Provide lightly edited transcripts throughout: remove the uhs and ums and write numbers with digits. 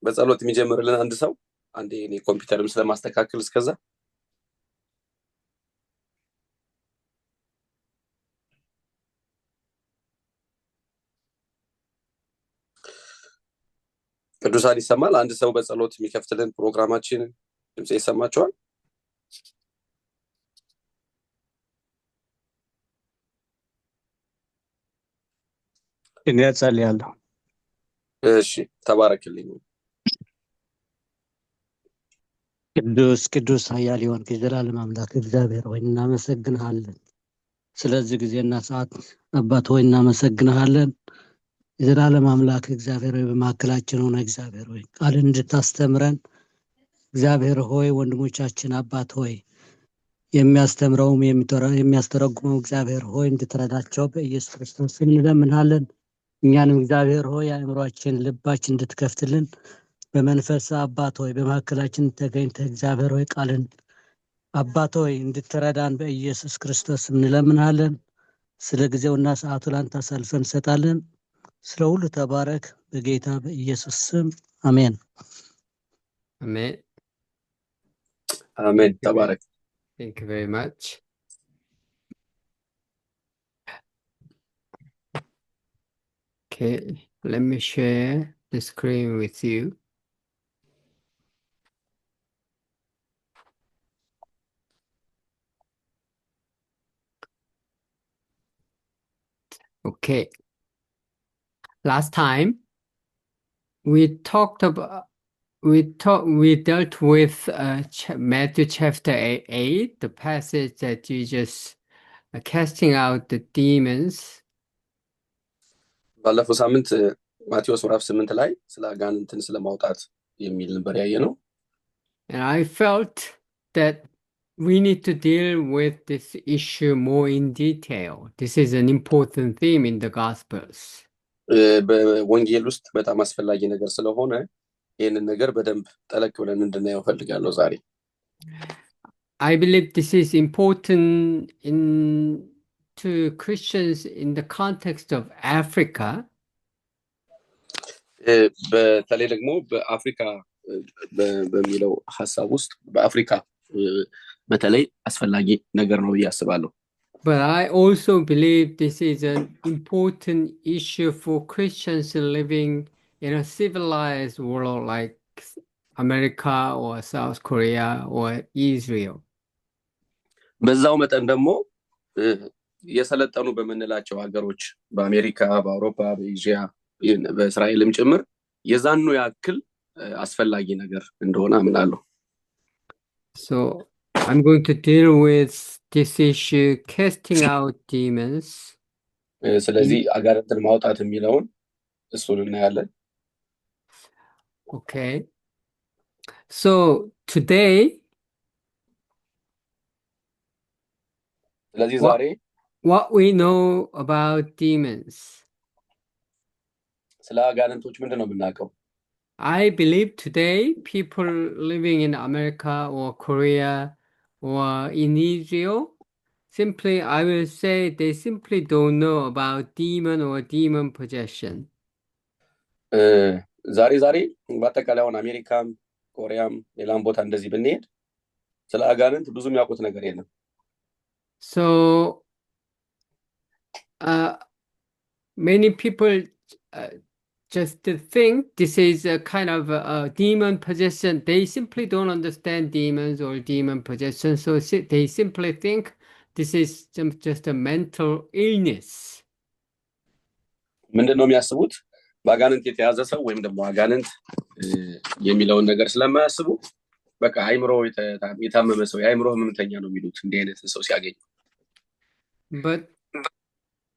በጸሎት የሚጀምርልን አንድ ሰው አንዴ እኔ ኮምፒውተርም ስለማስተካከል እስከዛ ቅዱሳን ይሰማል። አንድ ሰው በጸሎት የሚከፍትልን ፕሮግራማችን ድምጽ ይሰማችኋል? እኔ ጸልያለሁ። እሺ ተባረክልኝ። ቅዱስ ኃያል የሆንክ የዘላለም አምላክ እግዚአብሔር ሆይ እናመሰግንሃለን። ስለዚህ ጊዜና ሰዓት አባት ሆይ እናመሰግንሃለን። የዘላለም አምላክ እግዚአብሔር ሆይ በመካከላችን ሆነ እግዚአብሔር ሆይ ቃልን እንድታስተምረን እግዚአብሔር ሆይ ወንድሞቻችን አባት ሆይ የሚያስተምረውም የሚያስተረጉመው እግዚአብሔር ሆይ እንድትረዳቸው በኢየሱስ ክርስቶስ እንለምንሃለን። እኛንም እግዚአብሔር ሆይ አእምሯችን ልባችን እንድትከፍትልን በመንፈስ አባት ሆይ በመካከላችን ተገኝተህ እግዚአብሔር ሆይ ቃልን አባት ሆይ እንድትረዳን በኢየሱስ ክርስቶስ እንለምንሃለን። ስለ ጊዜውና ሰዓቱ ላንተ አሳልፈን እንሰጣለን። ስለ ሁሉ ተባረክ በጌታ በኢየሱስ ስም አሜን። Amen. አሜን። ተባረክ። Thank you very much. Okay, let me share the screen with you. Okay. Last time we dealt with Matthew chapter 8, the passage that Jesus casting out the demons. ባለፈው ሳምንት ማቴዎስ ምዕራፍ 8 ላይ ስለ አጋንንትን ስለማውጣት የሚል ነበር ያየነው። And I felt that we need to deal with this issue more in detail. This is an important theme in the Gospels. በወንጌል ውስጥ በጣም አስፈላጊ ነገር ስለሆነ ይህንን ነገር በደንብ ጠለቅ ብለን እንድናየው ፈልጋለሁ ዛሬ። I believe this is important to Christians in the context of Africa. በተለይ ደግሞ በአፍሪካ በሚለው ሐሳብ ውስጥ በአፍሪካ በተለይ አስፈላጊ ነገር ነው ብዬ አስባለሁ። But I also believe this is an important issue for Christians living in a civilized world like America or South Korea or Israel. በዛው መጠን ደግሞ የሰለጠኑ በመንላቸው ሀገሮች በአሜሪካ፣ በአውሮፓ፣ በኤዥያ፣ በእስራኤልም ጭምር የዛኑ ያክል አስፈላጊ ነገር እንደሆነ አምናለሁ። So I'm going to deal with this issue, casting out demons. ስለዚህ አጋንንትን ማውጣት የሚለውን እሱን እናያለን። Okay. So today, ስለዚህ ዛሬ what we know about demons. ስለ አጋንንቶች ምንድን ነው የምናውቀው? I believe today people living in America or Korea or in Israel, simply I will say they simply don't know about demon or demon possession. ዛሬ በአጠቃላይ አሁን አሜሪካም ኮሪያም ሌላም ቦታ እንደዚህ ብንሄድ ስለ አጋንንት ብዙ የሚያውቁት ነገር የለም። So many people just think this is a kind of a demon possession. They simply don't understand demons or demon possession, so they simply think this is just a mental illness. ምንድን ነው የሚያስቡት? በአጋንንት የተያዘ ሰው ወይም ደግሞ አጋንንት የሚለውን ነገር ስለማያስቡ በቃ አይምሮ የታመመ ሰው የአይምሮ ህመምተኛ ነው የሚሉት እንዲህ አይነት ሰው ሲያገኙ። But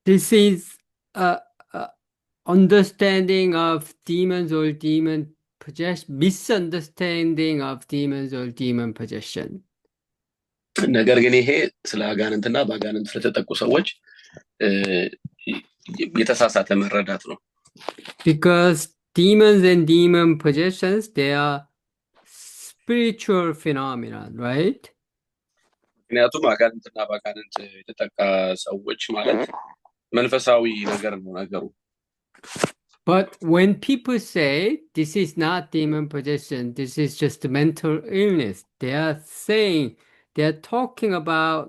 this is understanding of demons or demon possession, misunderstanding of demons or demon possession. ነገር ግን ይሄ ስለ አጋንንትና በአጋንንት ስለተጠቁ ሰዎች የተሳሳተ መረዳት ነው። Because demons and demon possessions, they are spiritual phenomena, right? ምክንያቱም አጋንንትና በአጋንንት የተጠቃ ሰዎች ማለት መንፈሳዊ ነገር ነው ነገሩ። But when people say this is not demon possession, this is just mental illness, they are talking about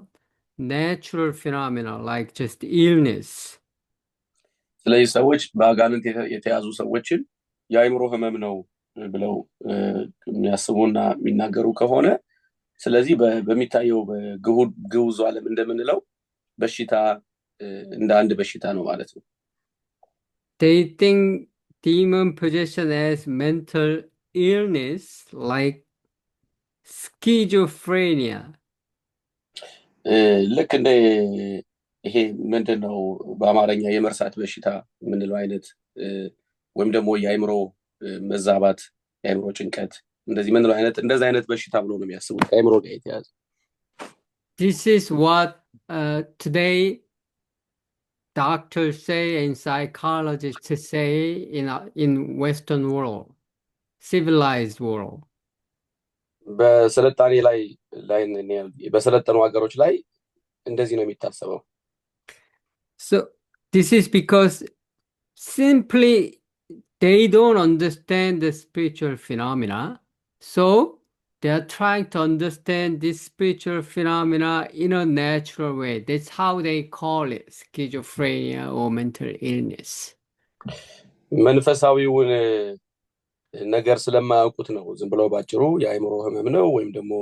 natural phenomena like just illness. ስለዚህ ሰዎች በአጋንንት የተያዙ ሰዎችን የአእምሮ ህመም ነው ብለው የሚያስቡና የሚናገሩ ከሆነ ስለዚህ በሚታየው በግዑዝ ዓለም እንደምንለው በሽታ እንደ አንድ በሽታ ነው ማለት ነው። They think demon possession as mental illness like schizophrenia. ልክ እንደ ይሄ ምንድነው በአማርኛ የመርሳት በሽታ የምንለው አይነት ወይም ደግሞ የአእምሮ መዛባት የአእምሮ ጭንቀት እንደዚህ ምንድነው እንደዚህ አይነት በሽታ ብሎ ነው የሚያስቡት ከአእምሮ ጋር የተያዘ። This is what today doctors say and psychologists say in Western world, civilized world. በሰለጣኔ ላይ በሰለጠኑ ሀገሮች ላይ እንደዚህ ነው የሚታሰበው። So this is because simply they don't understand the spiritual phenomena. So they are trying to understand this spiritual phenomena in a natural way. That's how they call it schizophrenia or mental illness. መንፈሳዊውን ነገር ስለማያውቁት ነው ዝም ብለው ባጭሩ የአእምሮ ህመም ነው ወይም ደግሞ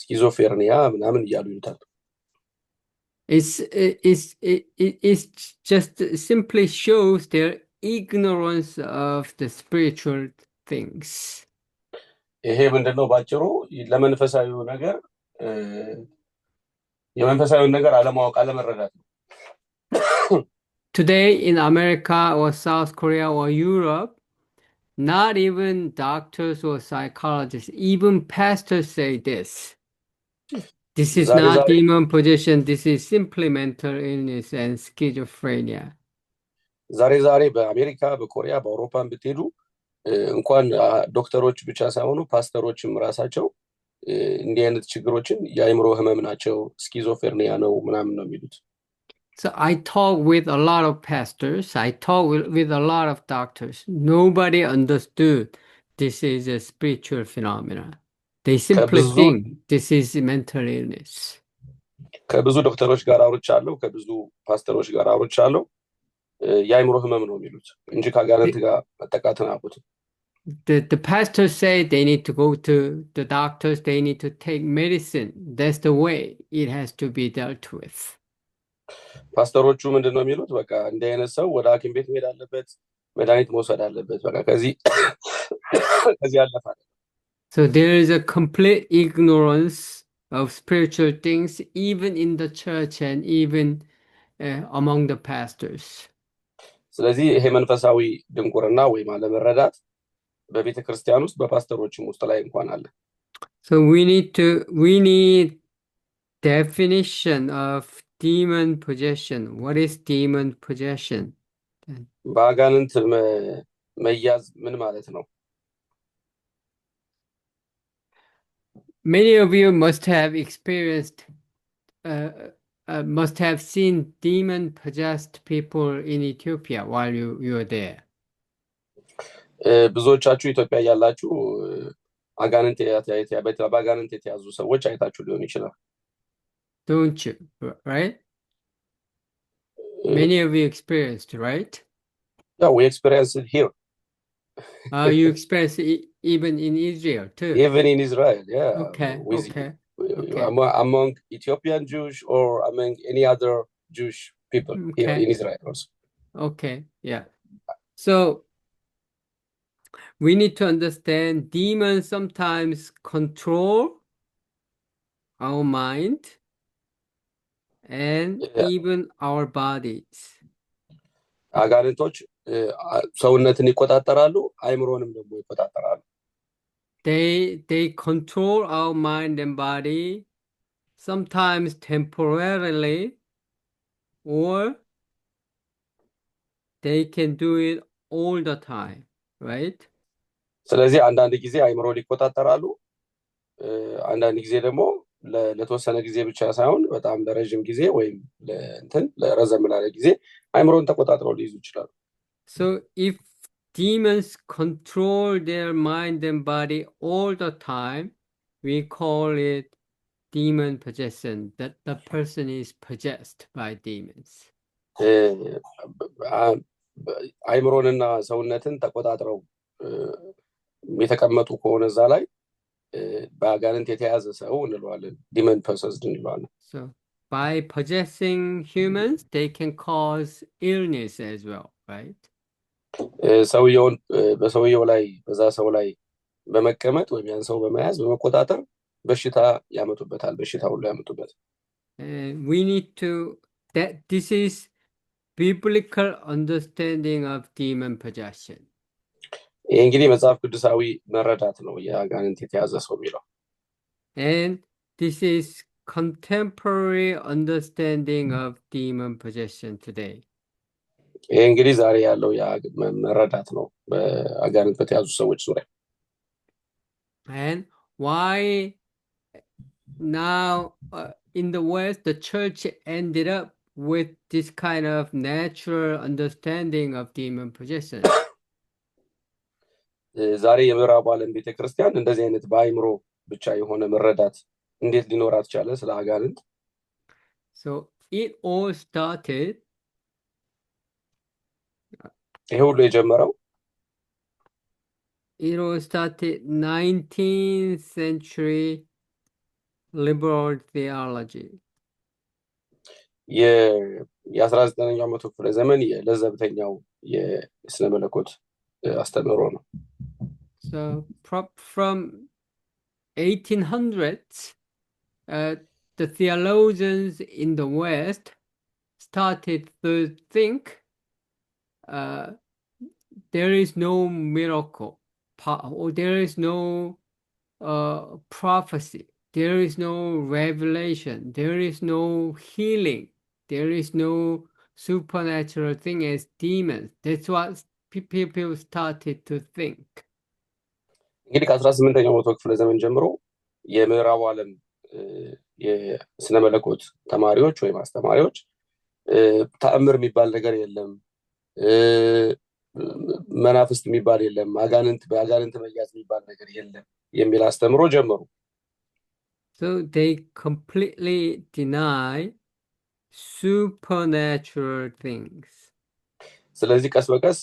ስኪዞፍሬኒያ ምናምን እያሉ ይሉታል። It's just simply shows their ignorance of the spiritual things. ይሄ ምንድነው ባጭሩ ለመንፈሳዊው ነገር የመንፈሳዊውን ነገር አለማወቅ አለመረዳት ነው። Today in America or South Korea or Europe, not even doctors or psychologists, even pastors say this. This is not demon possession, this is simply mental illness and schizophrenia. ዛሬ በአሜሪካ በኮሪያ በአውሮፓን ብትሄዱ እንኳን ዶክተሮች ብቻ ሳይሆኑ ፓስተሮችም ራሳቸው እንዲህ አይነት ችግሮችን የአእምሮ ህመም ናቸው ስኪዞፍሬኒያ ነው ምናምን ነው የሚሉት። So I talk with a lot of pastors, I talk with a lot of doctors. Nobody understood this is a spiritual phenomenon. They simply think this is mental illness. ከብዙ ዶክተሮች ጋር አውርቻለሁ ከብዙ ፓስተሮች ጋር አውርቻለሁ የአእምሮ ህመም ነው የሚሉት እንጂ ከአጋንንት ጋር መጠቃትን አያውቁትም። The pastors say they need to go to the doctors, they need to take medicine. That's the way it has to be dealt with. ፓስተሮቹ ምንድነው የሚሉት በቃ እንደ አይነት ሰው ወደ ሐኪም ቤት መሄድ አለበት መድኃኒት መውሰድ አለበት በቃ ከዚህ ያለፋል። So there is a complete ignorance of spiritual things even in the church and even among the pastors. ስለዚህ ይሄ መንፈሳዊ ድንቁርና ወይም አለመረዳት በቤተ ክርስቲያን ውስጥ በፓስተሮችም ውስጥ ላይ እንኳን አለ። So we need definition of demon possession. What is demon possession? በአጋንንት መያዝ ምን ማለት ነው? Many of you must have experienced, must have seen demon-possessed people in Ethiopia while you were there. ብዙዎቻችሁ ኢትዮጵያ ያላችሁ በአጋንንት የተያዙ ሰዎች አይታችሁ ሊሆን ይችላል። Don't you? Right? Many of you experienced, right? Yeah, we experienced it here. You experienced it even in Israel too? Even in Israel, yeah. Okay. Among Ethiopian Jews or among any other Jewish people here in Israel also. Okay, yeah. So we need to understand demons sometimes control our mind and even our bodies. አጋንንቶች ሰውነትን ይቆጣጠራሉ አእምሮንም ደግሞ ይቆጣጠራሉ። They control our mind and body sometimes temporarily or they can do it all the time, right? ስለዚህ አንዳንድ ጊዜ አእምሮ ሊቆጣጠራሉ አንዳንድ ጊዜ ደግሞ ለተወሰነ ጊዜ ብቻ ሳይሆን በጣም ለረጅም ጊዜ ወይም ለረዘም ላለ ጊዜ አእምሮን ተቆጣጥረው ሊይዙ ይችላሉ። So if demons control their mind and body all the time, we call it demon possession, that the person is possessed by demons. አይምሮንና ሰውነትን ተቆጣጥረው የተቀመጡ ከሆነ እዛ ላይ በአጋንንት የተያዘ ሰው እንለዋለን demon possessed እንለዋለን So by possessing humans they can cause illness as well, right? ሰውየውን በሰውየው ላይ በዛ ሰው ላይ በመቀመጥ ወይም ያን ሰው በመያዝ በመቆጣጠር በሽታ ያመጡበታል በሽታ ሁሉ ያመጡበታል we need to that this is biblical understanding of demon possession. ይሄ እንግዲህ መጽሐፍ ቅዱሳዊ መረዳት ነው የአጋንንት የተያዘ ሰው የሚለው and this is contemporary understanding of demon possession today. ይሄ እንግዲህ ዛሬ ያለው መረዳት ነው በአጋንንት በተያዙ ሰዎች ዙሪያ and why now in the West the church ended up with this kind of natural understanding of demon possession. ዛሬ የምዕራቡ ዓለም ቤተክርስቲያን እንደዚህ አይነት በአይምሮ ብቻ የሆነ መረዳት እንዴት ሊኖራት ቻለ ስለ አጋንንት So it all started ይሄ ሁሉ የጀመረው 19th century liberal theology. የ19ኛው መቶ ክፍለ ዘመን የለዘብተኛው የስነ መለኮት አስተምህሮ ነው So from 1800s the theologians in the West started to think there is no miracle or there is no prophecy, there is no revelation, there is no healing, there is no supernatural thing as demons. That's what people started to think. እንግዲህ ከ18ኛው መቶ ክፍለ ዘመን ጀምሮ የምዕራቡ ዓለም የስነ መለኮት ተማሪዎች ወይም አስተማሪዎች ተአምር የሚባል ነገር የለም መናፍስት የሚባል የለም በአጋንንት መያዝ የሚባል ነገር የለም የሚል አስተምሮ ጀመሩ So they completely deny supernatural things. ስለዚህ ቀስ በቀስ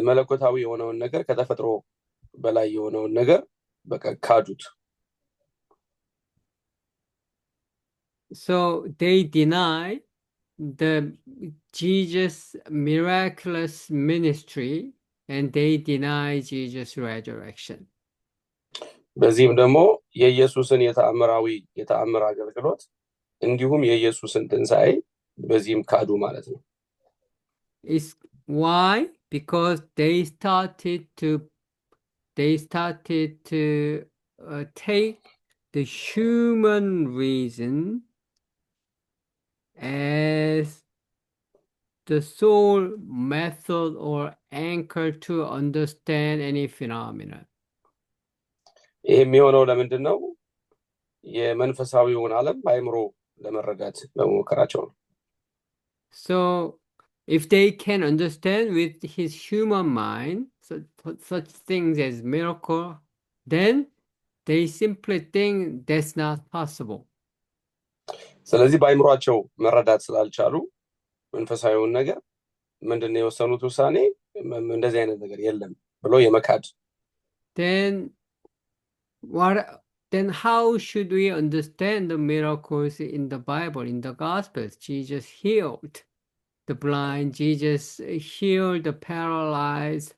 መለኮታዊ የሆነውን ነገር ከተፈጥሮ በላይ የሆነውን ነገር በቃ ካዱት So they deny the Jesus miraculous ministry and they deny Jesus resurrection. በዚህም ደግሞ የኢየሱስን የተአምር አገልግሎት እንዲሁም የኢየሱስን ትንሣኤ በዚህም ካዱ ማለት ነው Is why? Because they started to take the human reason as the sole method or anchor to understand any phenomena. ይሄ የሚሆነው ለምንድን ነው የመንፈሳዊውን ዓለም በአይምሮ ለመረዳት በመሞከራቸው ነው So if they can understand with his human mind such things as miracle, then they simply think that's not possible. ስለዚህ በአይምሮአቸው መረዳት ስላልቻሉ መንፈሳዊውን ነገር ምንድነው የወሰኑት ውሳኔ እንደዚህ አይነት ነገር የለም ብሎ የመካድ Then how should we understand the miracles in the Bible, in the Gospels? Jesus healed the blind, Jesus healed the paralyzed,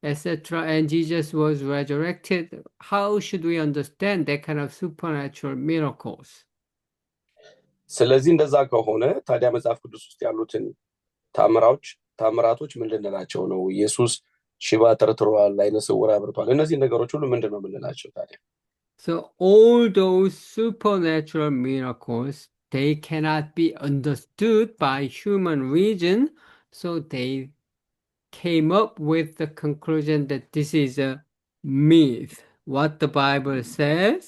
etc. And Jesus was resurrected. How should we understand that kind of supernatural miracles? ስለዚህ እንደዛ ከሆነ ታዲያ መጽሐፍ ቅዱስ ውስጥ ያሉትን ታምራቶች ምንድነው ነው ኢየሱስ ሽባ ተርትሯል አይነ ስውር አብርቷል እነዚህ ነገሮች ሁሉ ምንድነው ምንላቸው ታዲያ So all those supernatural miracles, they cannot be understood by human reason, so they came up with the conclusion that this is a myth. What the Bible says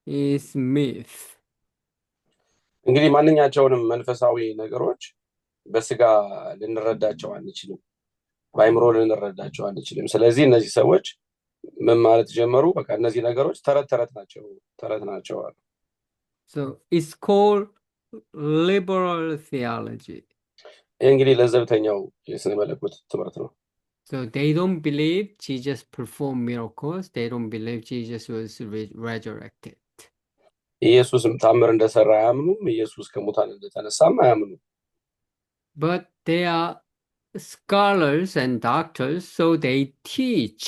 is myth. እንግዲህ ማንኛቸውንም መንፈሳዊ ነገሮች በስጋ ልንረዳቸው አንችልም በአይምሮ ልንረዳቸው አንችልም። ስለዚህ እነዚህ ሰዎች ምን ማለት ጀመሩ? በቃ እነዚህ ነገሮች ተረት ናቸው አሉ። So it's called liberal theology. ይህ እንግዲህ ለዘብተኛው የስነ መለኮት ትምህርት ነው። So they don't believe Jesus performed miracles. They don't believe Jesus was resurrected. ኢየሱስም ታምር እንደሰራ አያምኑም። ኢየሱስ ከሙታን እንደተነሳም አያምኑም። But they are scholars and doctors, so they teach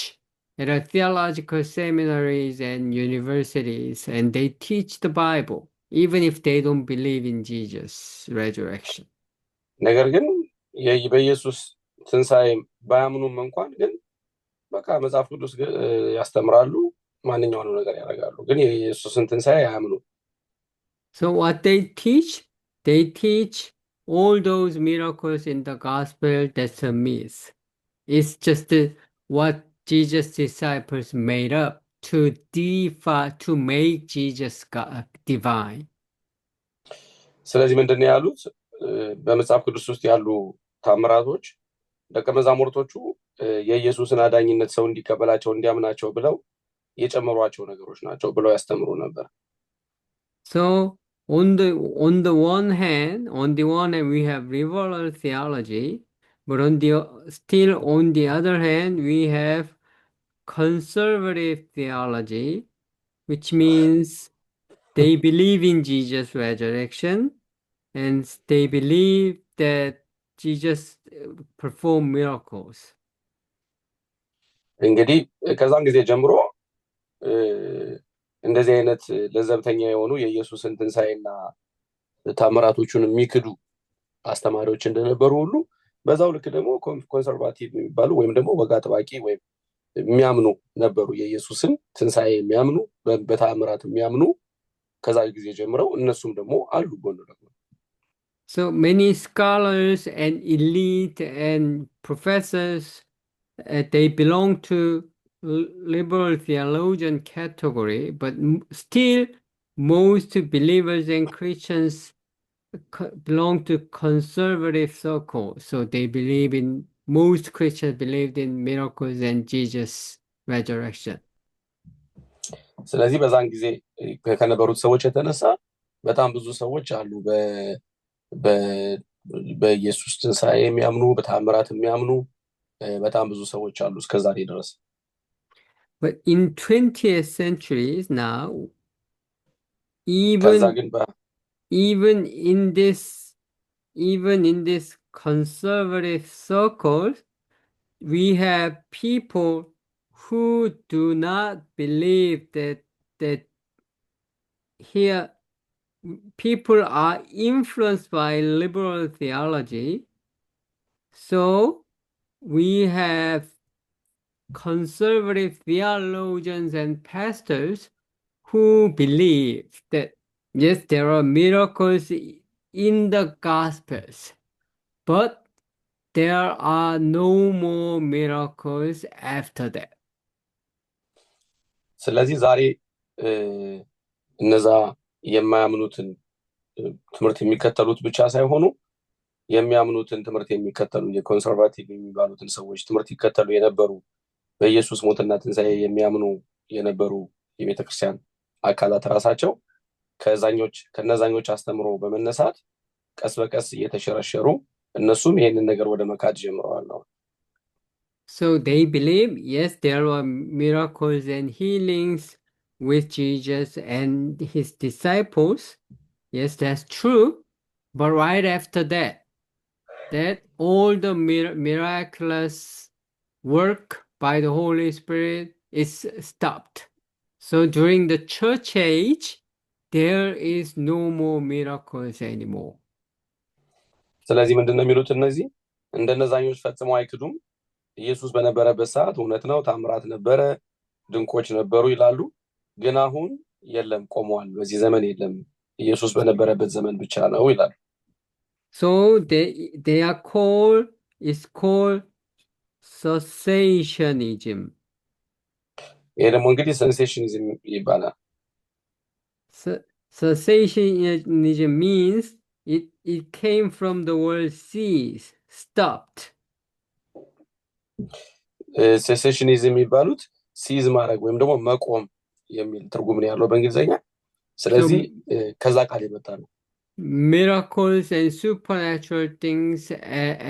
at a theological seminaries and universities, and they teach the Bible, even if they don't believe in Jesus' resurrection. ነገር ግን በኢየሱስ ትንሣኤ ባያምኑም እንኳን ግን በቃ መጽሐፍ ቅዱስ ያስተምራሉ፣ ማንኛውንም ነገር ያደርጋሉ፣ ግን የኢየሱስን ትንሣኤ አያምኑም። So what they teach all those miracles in the gospel, that's a myth. It's just what Jesus' disciples made up to make Jesus divine. ስለዚህ ምንድን ነው ያሉት? በመጽሐፍ ቅዱስ ውስጥ ያሉ ታምራቶች ደቀ መዛሙርቶቹ የኢየሱስን አዳኝነት ሰው እንዲቀበላቸው እንዲያምናቸው ብለው የጨመሯቸው ነገሮች ናቸው ብለው ያስተምሩ ነበር። So on the one hand, we have liberal theology, but still on the other hand, we have conservative theology, which means they believe in Jesus' resurrection and they believe that Jesus performed miracles. እንግዲህ ከዛን ጊዜ ጀምሮ እንደዚህ አይነት ለዘብተኛ የሆኑ የኢየሱስን ትንሣኤና ታምራቶቹን የሚክዱ አስተማሪዎች እንደነበሩ ሁሉ በዛው ልክ ደግሞ ኮንሰርቫቲቭ የሚባሉ ወይም ደግሞ ወግ አጥባቂ ወይም የሚያምኑ ነበሩ። የኢየሱስን ትንሣኤ የሚያምኑ በታምራት የሚያምኑ ከዛ ጊዜ ጀምረው እነሱም ደግሞ አሉ ጎን ለጎን። So many scholars and elite and professors, they belong to liberal theologian category, but still most believers and Christians belong to conservative circles. So most Christians believed in miracles and Jesus' resurrection. ስለዚህ በዛን ጊዜ ከነበሩት ሰዎች የተነሳ በጣም ብዙ ሰዎች አሉ በኢየሱስ ትንሣኤ የሚያምኑ በታምራት የሚያምኑ በጣም ብዙ ሰዎች አሉ እስከዛሬ ድረስ። But in 20th centuries now, even in this conservative circles, we have people who do not believe that here people are influenced by liberal theology. So we have conservative theologians and pastors who believe that yes, there are miracles in the Gospels, but there are no more miracles after that. ስለዚህ ዛሬ እነዛ የማያምኑትን ትምህርት የሚከተሉት ብቻ ሳይሆኑ የሚያምኑትን ትምህርት የሚከተሉ የኮንሰርቫቲቭ የሚባሉትን ሰዎች ትምህርት ይከተሉ የነበሩ በኢየሱስ ሞትና ትንሣኤ የሚያምኑ የነበሩ የቤተክርስቲያን አካላት ራሳቸው ከነዛኞች አስተምሮ በመነሳት ቀስ በቀስ እየተሸረሸሩ እነሱም ይሄንን ነገር ወደ መካድ ጀምረዋል ነው። So they believe, yes, there were miracles and healings with Jesus and his disciples. Yes, that's true. But right after that all the miraculous work by the Holy Spirit is stopped. So during the church age, there is no more miracles anymore. ስለዚህ ምንድነው የሚሉት እነዚህ እንደነዛኞች ፈጽመው አይክዱም። ኢየሱስ በነበረበት ሰዓት እውነት ነው ታምራት ነበረ፣ ድንቆች ነበሩ ይላሉ። ግን አሁን የለም፣ ቆመዋል። በዚህ ዘመን የለም፣ ኢየሱስ በነበረበት ዘመን ብቻ ነው ይላሉ። So they are called cessationism. ይሄ ደግሞ እንግዲህ ሴንሴሽኒዝም ይባላል። Cessationism means it came from the word cease, stopped. ሴሴሽኒዝም የሚባሉት ሲዝ ማድረግ ወይም ደግሞ መቆም የሚል ትርጉም ነው ያለው በእንግሊዘኛ ስለዚህ ከዛ ቃል የመጣ ነው miracles and supernatural things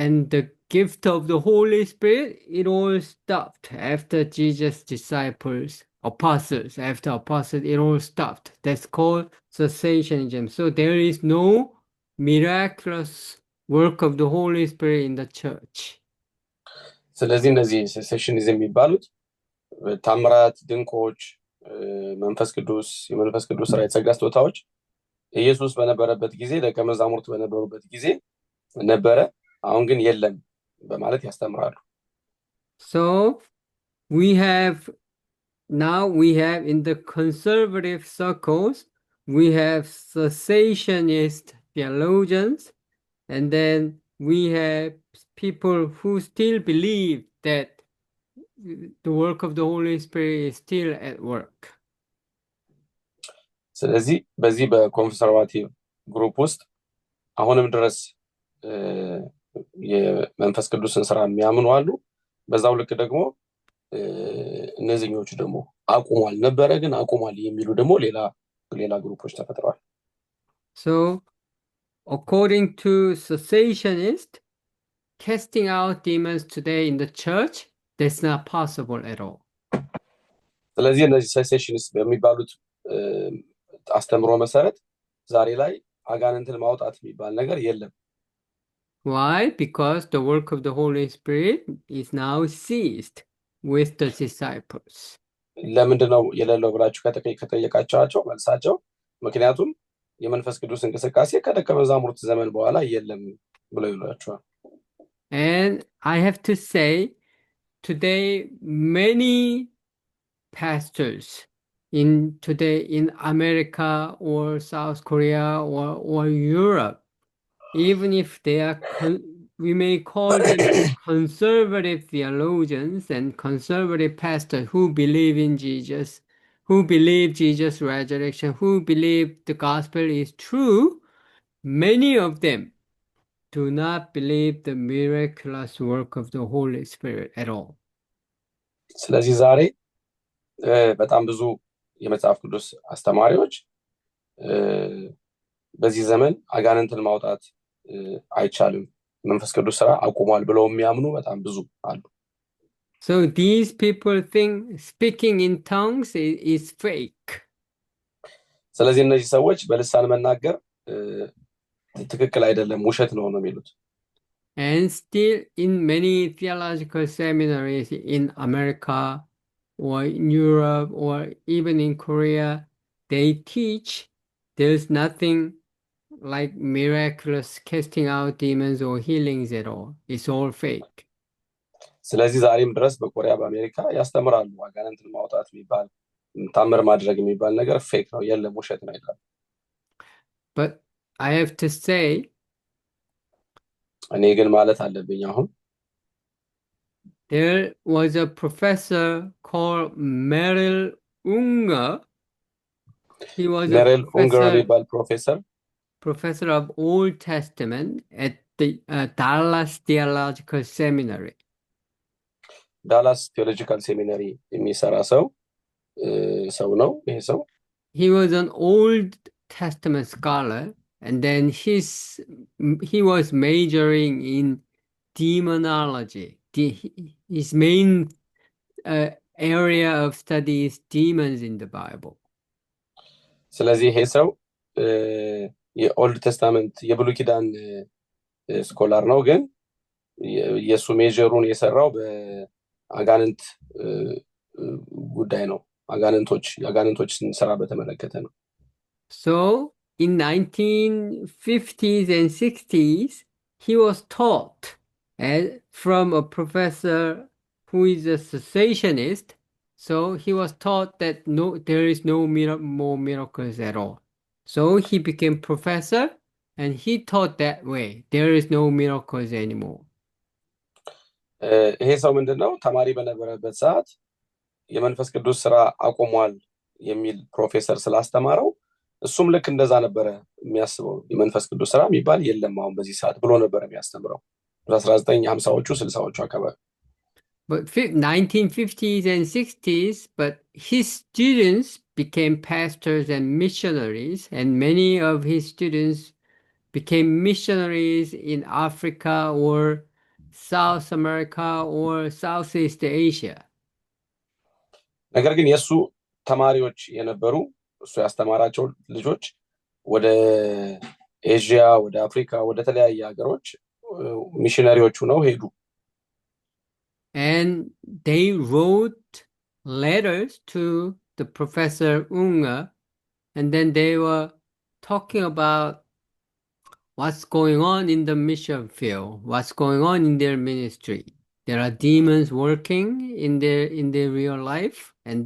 and the gift of the Holy Spirit, it all stopped after Jesus' apostles, it all stopped. That's called cessationism. So there is no miraculous work of the Holy Spirit in the church. ስለዚህ እነዚህ ሴሴሽኒዝም የሚባሉት ታምራት ድንቆች መንፈስ ቅዱስ የመንፈስ ቅዱስ ሥራ የጸጋ ስጦታዎች ኢየሱስ በነበረበት ጊዜ ደቀ መዛሙርት በነበሩበት ጊዜ ነበረ አሁን ግን የለም በማለት ያስተምራሉ So we have in the conservative circles we have cessationist theologians and then we have people who still believe that the work of the Holy Spirit is still at work. ስለዚህ በዚህ በኮንሰርቫቲቭ ግሩፕ ውስጥ አሁንም ድረስ የመንፈስ ቅዱስን ሥራ የሚያምኑ አሉ በዛው ልክ ደግሞ እነዚህኞቹ ደግሞ አቁሟል ነበረ ግን አቁሟል የሚሉ ደግሞ ሌላ ግሩፖች ተፈጥረዋል So according to cessationists casting out demons today in the church that's not possible at all. ስለዚህ እነዚህ ሴሴሽኒስት በሚባሉት አስተምሮ መሰረት ዛሬ ላይ አጋንንትን ማውጣት የሚባል ነገር የለም Why? Because the work of the Holy Spirit is now ceased with the disciples. ለምንድነው የሌለው ብላችሁ ከጠየቃችኋቸው መልሳቸው ምክንያቱም የመንፈስ ቅዱስ እንቅስቃሴ ከደቀ መዛሙርት ዘመን በኋላ የለም ብለው ይሏቸዋል And I have to say today many pastors in America or South Korea or Europe, even if they are we may call them conservative theologians and conservative pastors who believe in Jesus, who believe Jesus' resurrection, who believe the gospel is true, many of them do not believe the miraculous work of the Holy Spirit at all. ስለዚህ ዛሬ በጣም ብዙ የመጽሐፍ ቅዱስ አስተማሪዎች በዚህ ዘመን አጋንንትን ማውጣት አይቻልም መንፈስ ቅዱስ ሥራ አቁሟል ብለው የሚያምኑ በጣም ብዙ አሉ So these people think speaking in tongues is fake. ስለዚህ እነዚህ ሰዎች በልሳን መናገር ትክክል አይደለም ውሸት ነው የሚሉት And still in many theological seminaries in America or in Europe or even in Korea, they teach there's nothing like miraculous casting out demons or healings at all. It's all fake. ስለዚህ ዛሬም ድረስ በኮሪያ በአሜሪካ ያስተምራሉ አጋንንትን ማውጣት የሚባል ታምር ማድረግ የሚባል ነገር ፌክ ነው የለም ውሸት ነው ይላሉ But I have to say እኔ ግን ማለት አለብኝ አሁን there was a professor called Merrill Unger. He was Merrill Unger የሚባል professor of Old Testament at the Dallas Theological Seminary. Dallas Theological Seminary የሚሰራ ሰው ነው ይሄ ሰው He was an Old Testament scholar and then he was majoring in demonology. His main area of study is demons in the Bible. ስለዚህ ይሄ ሰው የኦልድ ቴስታመንት የብሉይ ኪዳን ስኮላር ነው ግን የሱ ሜጀሩን የሰራው በአጋንንት ጉዳይ ነው አጋንንቶችን ሥራ በተመለከተ ነው So in 1950s and 60s he was taught from a professor who is a cessationist. So he was taught that there is no more miracles at all. So he became professor and he taught that way. There is no miracles anymore. ይሄ ሰው ምንድነው ተማሪ በነበረበት ሰዓት የመንፈስ ቅዱስ ሥራ አቆሟል የሚል ፕሮፌሰር ስላስተማረው እሱም ልክ እንደዛ ነበር የሚያስበው የመንፈስ ቅዱስ ሥራ የሚባል የለም አሁን በዚህ ሰዓት ብሎ ነበር የሚያስተምረው በ1950ዎቹ 60ዎቹ አካባቢ but 1950s and 60s, but his students became pastors and missionaries, and many of his students became missionaries in Africa or South America or Southeast Asia. ነገር ግን የእሱ ተማሪዎች የነበሩ እሱ ያስተማራቸው ልጆች ወደ ኤዥያ፣ ወደ አፍሪካ፣ ወደ ተለያየ ሀገሮች ሚሽነሪዎቹ ነው ሄዱ። And they wrote letters to the Professor Unga, and then they were talking about what's going on in the mission field, what's going on in their ministry. There are demons working in their real life, and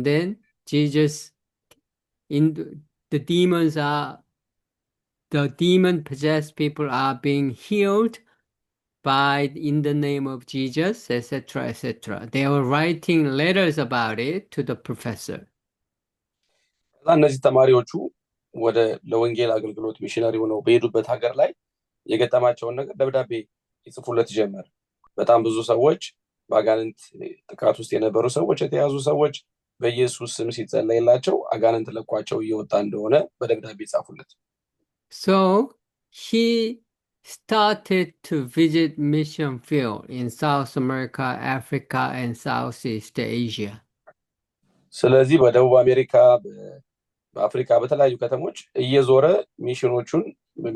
then Jesus, the demon possessed people are being healed by in the name of Jesus, etc., etc. They were writing letters about it to the professor. ከዛ እነዚህ ተማሪዎቹ ወደ ለወንጌል አገልግሎት ሚሽነሪ ሆነው በሄዱበት ሀገር ላይ የገጠማቸውን ነገር ደብዳቤ ይጽፉለት ጀመር። በጣም ብዙ ሰዎች በአጋንንት ጥቃት ውስጥ የነበሩ ሰዎች፣ የተያዙ ሰዎች በኢየሱስ ስም ሲጸለይላቸው አጋንንት ለቋቸው እየወጣ እንደሆነ በደብዳቤ ጻፉለት። So he started to visit mission field in South America, Africa, and Southeast Asia. ስለዚህ በደቡብ አሜሪካ፣ በአፍሪካ በተለያዩ ከተሞች እየዞረ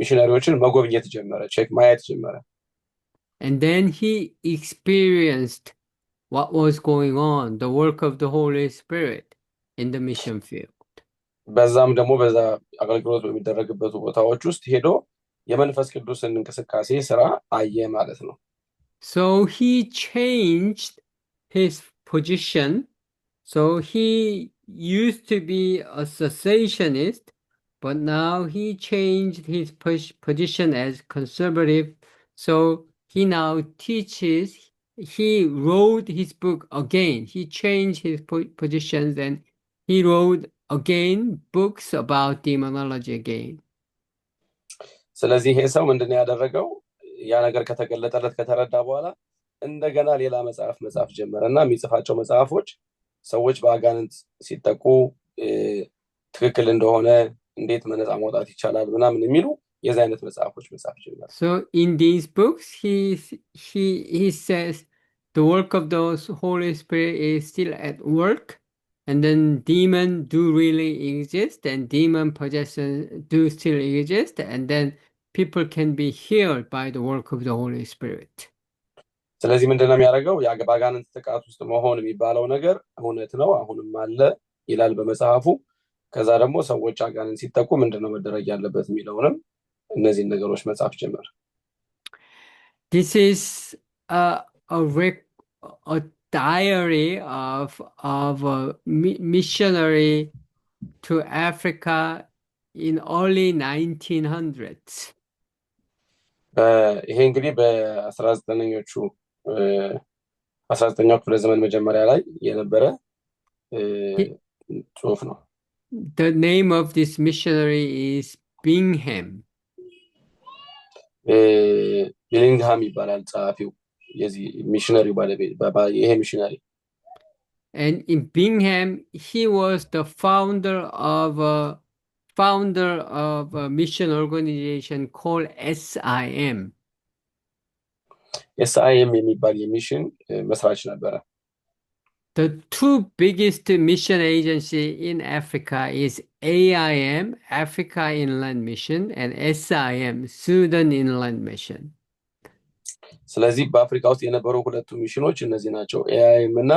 ሚሽነሪዎችን መጎብኘት ጀመረ፣ ቼክ ማየት ጀመረ። And then he experienced what was going on, the work of the Holy Spirit in the mission field. በዛም ደግሞ በዛ አገልግሎት በሚደረግበት ቦታዎች ውስጥ ሄዶ የመንፈስ ቅዱስን እንቅስቃሴ ስራ አየ ማለት ነው። So he changed his position. So he used to be a cessationist, but now he changed his position as conservative. So he now teaches, he wrote his book again. He changed his positions and he wrote again books about demonology again. ስለዚህ ይሄ ሰው ምንድነው ያደረገው? ያ ነገር ከተገለጠለት ከተረዳ በኋላ እንደገና ሌላ መጽሐፍ ጀመረና የሚጽፋቸው መጽሐፎች ሰዎች በአጋንንት ሲጠቁ ትክክል እንደሆነ እንዴት ነፃ መውጣት ይቻላል ምናምን የሚሉ የዛ አይነት መጽሐፎች መጽሐፍ ጀመረ። So in these books he says the work of the Holy Spirit is still at work, and then demons do really exist, and demon possession do still exist, and then people can be healed by the work of the Holy Spirit. ስለዚህ ምንድነው የሚያደርገው? የአጋንንት ጥቃት ውስጥ መሆን የሚባለው ነገር እውነት ነው፣ አሁንም አለ ይላል በመጽሐፉ። ከዛ ደግሞ ሰዎች አጋንንት ሲጠቁ ምንድነው መደረግ ያለበት የሚለውንም እነዚህ ነገሮች መጽሐፍ ጀመረ። This is a diary of a missionary to Africa in early 1900s. ይሄ እንግዲህ በ19ኛው ክፍለ ዘመን መጀመሪያ ላይ የነበረ ጽሑፍ ነው። The name of this missionary is Bingham. ቢሊንግሃም ይባላል ጸሐፊው የዚህ ሚሽነሪው ባለቤት ይሄ ሚሽነሪ። And in Bingham he was the founder of a mission organization called SIM. SIM የሚባል የሚሽን መስራች ነበረ። The two biggest mission agency in Africa is AIM, Africa Inland Mission, and SIM, Sudan Inland Mission. ስለዚህ በአፍሪካ ውስጥ የነበሩ ሁለቱ ሚሽኖች እነዚህ ናቸው፣ AIM እና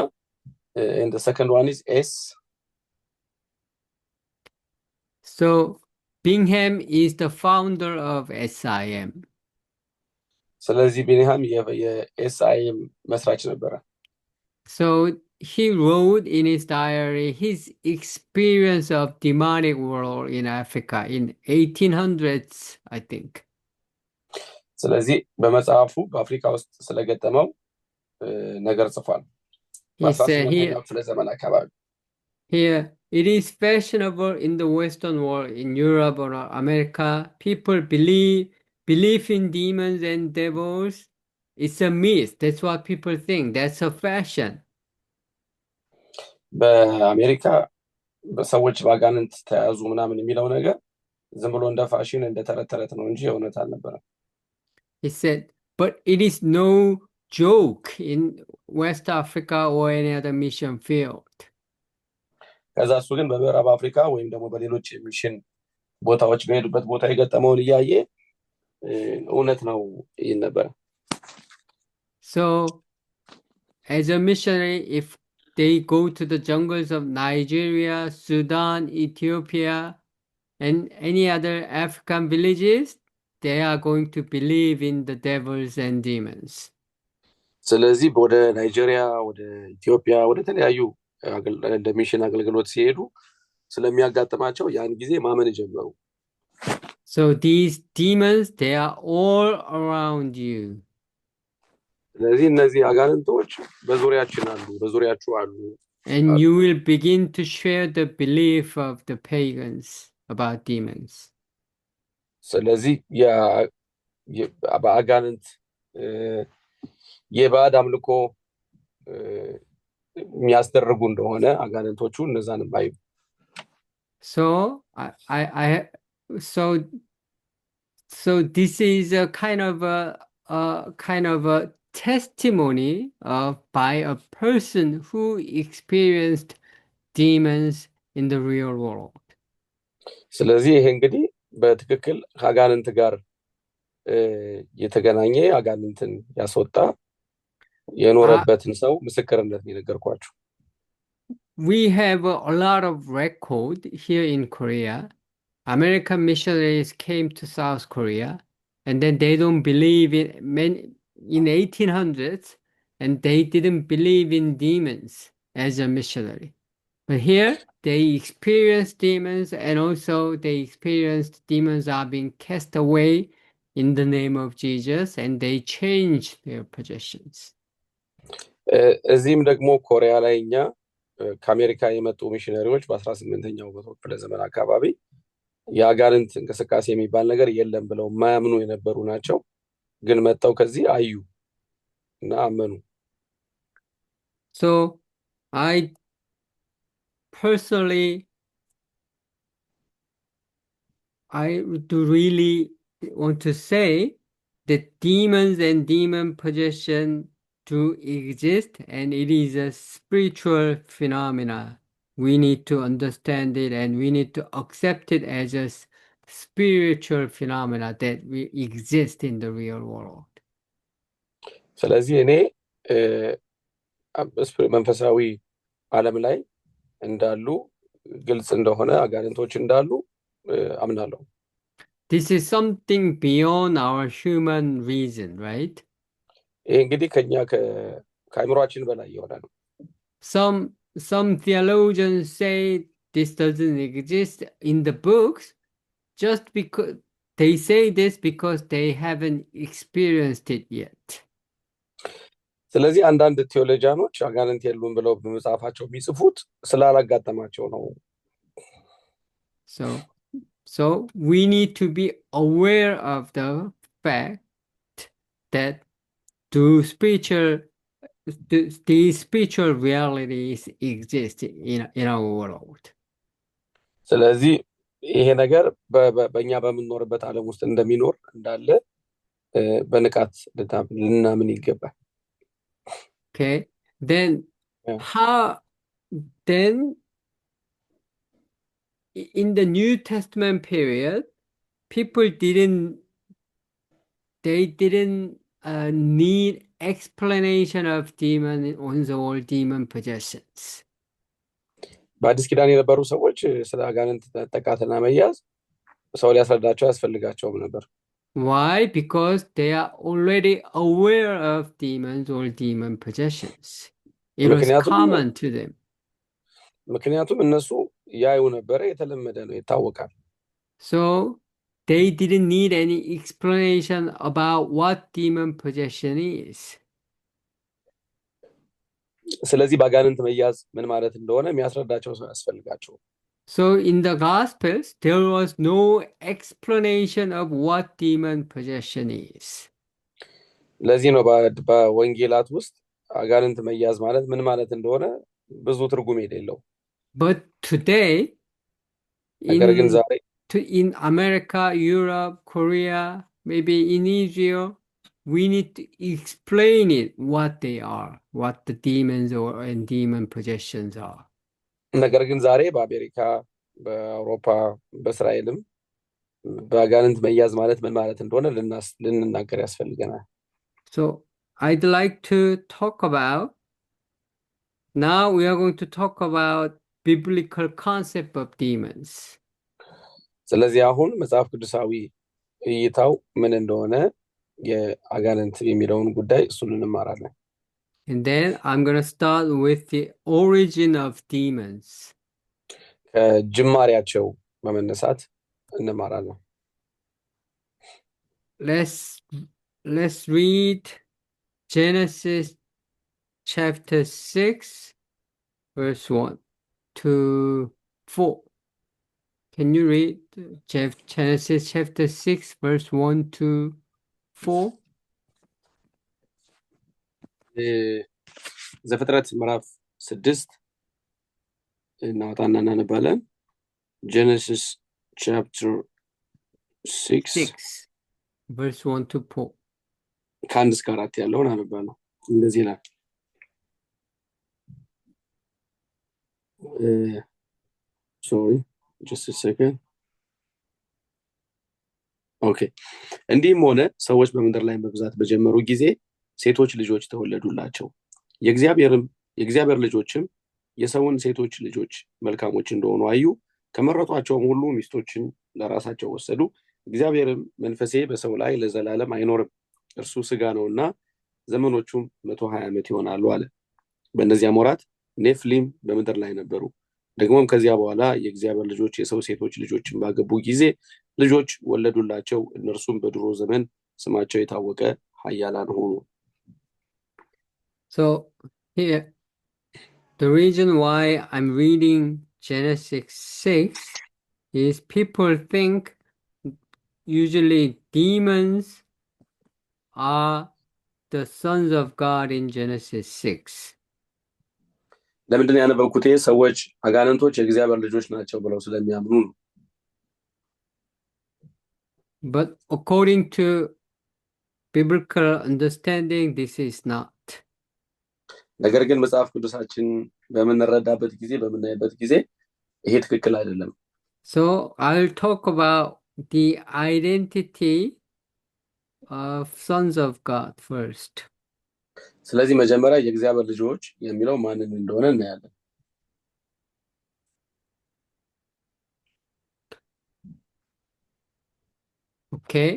and the second one is S. So Bingham is the founder of SIM. ስለዚህ ቢንሃም የኤስአይኤም መስራች ነበረ። So he wrote in his diary his experience of demonic world in Africa in 1800s, I think. ስለዚህ በመጽሐፉ በአፍሪካ ውስጥ ስለገጠመው ነገር ጽፏል። ክፍለ ዘመን አካባቢ Here, it is fashionable in the Western world, in Europe or America. People believe in demons and devils, it's a myth. That's what people think. That's a fashion. በአሜሪካ ሰዎች በአጋንንት ተያዙ ምናምን የሚለው ነገር ዝም ብሎ እንደ ፋሽን እንደ ተረት ተረት ነው እንጂ እውነት አልነበረም። He said, but it is no joke in West Africa or any other mission field. ከዛ እሱ ግን በምዕራብ አፍሪካ ወይም ደግሞ በሌሎች ሚሽን ቦታዎች በሄዱበት ቦታ የገጠመውን እያየ እውነት ነው ይል ነበር። So as a missionary, if they go to the jungles of Nigeria, Sudan, Ethiopia, and any other African villages, they are going to believe in the devils and demons. ስለዚህ ወደ ናይጄሪያ፣ ወደ ኢትዮጵያ፣ ወደ ተለያዩ እንደ ሚሽን አገልግሎት ሲሄዱ ስለሚያጋጥማቸው ያን ጊዜ ማመን ጀመሩ። So these demons, they are all around you. ስለዚህ እነዚህ አጋንንቶች በዙሪያችን አሉ፣ በዙሪያችሁ አሉ። And you will begin to share the belief of the pagans about demons. ስለዚህ በአጋንንት የባዕድ አምልኮ የሚያስደርጉ እንደሆነ አጋንንቶቹ እነዛንም ባዩ። So this is a kind of a testimony by a person who experienced demons in the real world. ስለዚህ ይሄ እንግዲህ በትክክል ከአጋንንት ጋር የተገናኘ አጋንንትን ያስወጣ የኖረበትን ሰው ምስክርነት የነገርኳችሁ። We have a lot of record here in Korea. American missionaries came to South Korea, and then they don't believe in 1800s, and they didn't believe in demons as a missionary. But here, they experienced demons, and also they experienced demons are being cast away in the name of Jesus, and they changed their positions. እዚህም ደግሞ ኮሪያ ላይ እኛ ከአሜሪካ የመጡ ሚሽነሪዎች በ18ኛው መቶ ክፍለ ዘመን አካባቢ የአጋንንት እንቅስቃሴ የሚባል ነገር የለም ብለው ማያምኑ የነበሩ ናቸው። ግን መጣው ከዚህ አዩ እና አመኑ። So I personally do really want to say that demons and demon possession do exist, and it is a spiritual phenomena. We need to understand it, and we need to accept it as a spiritual phenomena that we exist in the real world. ስለዚህ እኔ መንፈሳዊ ዓለም ላይ እንዳሉ ግልጽ እንደሆነ አጋንንቶች እንዳሉ አምናለሁ። This is something beyond our human reason, right? ይሄ እንግዲህ ከኛ ከአእምሮአችን በላይ የሆነ ነው። Some theologians say this doesn't exist in the books, just because they say this because they haven't experienced it yet. ስለዚህ አንዳንድ ቴዎሎጂያኖች አጋንንት የሉም ብለው በመጽሐፋቸው የሚጽፉት ስላላጋጠማቸው ነው። So we need to be aware of the fact that these spiritual realities exist in our world. ስለዚህ ይሄ ነገር በእኛ በምንኖርበት ዓለም ውስጥ እንደሚኖር እንዳለ በንቃት ልናምን ይገባል። Okay, then in the New Testament period, people didn't need explanation of demon on the all demon possessions. በአዲስ ኪዳን የነበሩ ሰዎች ስለ አጋንንት መጠቃትና መያዝ ሰው ሊያስረዳቸው ያስፈልጋቸውም ነበር። Why? Because they are already aware of demons or demon possessions. It was common to them. ምክንያቱም እነሱ ያዩ ነበር፣ የተለመደ ነው፣ ይታወቃል። So they didn't need any explanation about what demon possession is. ስለዚህ በአጋንንት መያዝ ምን ማለት እንደሆነ የሚያስረዳቸው ሰው ያስፈልጋቸው። So in the Gospels, there was no explanation of what demon possession is. ለዚህ ነው በወንጌላት ውስጥ አጋንንት መያዝ ማለት ምን ማለት እንደሆነ ብዙ ትርጉም የሌለው። But today, ነገር ግን ዛሬ in America, Europe, Korea, maybe in Israel, we need to explain it, what they are, what the demons and demon possessions are. ነገር ግን ዛሬ በአሜሪካ፣ በአውሮፓ፣ በእስራኤልም በአጋንንት መያዝ ማለት ምን ማለት እንደሆነ ልንናገር ያስፈልገናል። So I'd like to talk about, now we are going to talk about biblical concept of demons. ስለዚህ አሁን መጽሐፍ ቅዱሳዊ እይታው ምን እንደሆነ የአጋንንት የሚለውን ጉዳይ እሱን እንማራለን። And then I'm going to start with the origin of demons. ከጅማሬያቸው በመነሳት እንማራለን። Let's read Genesis chapter 6 verse 1 to 4. Can you read Genesis chapter 6 verse 1 to 4? ዘፍጥረት ምዕራፍ 6 እናወጣና እናነባለን። Genesis chapter 6 verse 1 to 4. ከአንድ እስከ 4 ያለውን አነባለሁ። እንደዚህ ይላል። sorry just a second. okay እንዲህም ሆነ ሰዎች በምድር ላይ መብዛት በጀመሩ ጊዜ ሴቶች ልጆች ተወለዱላቸው። የእግዚአብሔር ልጆችም የሰውን ሴቶች ልጆች መልካሞች እንደሆኑ አዩ። ከመረጧቸውም ሁሉ ሚስቶችን ለራሳቸው ወሰዱ። እግዚአብሔርም መንፈሴ በሰው ላይ ለዘላለም አይኖርም፣ እርሱ ሥጋ ነውና ዘመኖቹም 120 ዓመት ይሆናሉ አለ። በእነዚያም ወራት ኔፍሊም በምድር ላይ ነበሩ። ደግሞም ከዚያ በኋላ የእግዚአብሔር ልጆች የሰው ሴቶች ልጆችን ባገቡ ጊዜ ልጆች ወለዱላቸው። እነርሱም በድሮ ዘመን ስማቸው የታወቀ ኃያላን ሆኑ። So here, the reason why I'm reading Genesis 6 is people think usually demons are the sons of God in Genesis 6. ለምንድን ያነበብኩት ሰዎች አጋንንቶች የእግዚአብሔር ልጆች ናቸው ብለው ስለሚያምኑ ነው። But according to biblical understanding, this is not. ነገር ግን መጽሐፍ ቅዱሳችን በመነረዳበት ጊዜ በመናየበት ጊዜ ይሄ ትክክል አይደለም። So I'll talk about the identity of sons of God first. ስለዚህ መጀመሪያ የእግዚአብሔር ልጆች የሚለው ማንን እንደሆነ እናያለን። Okay.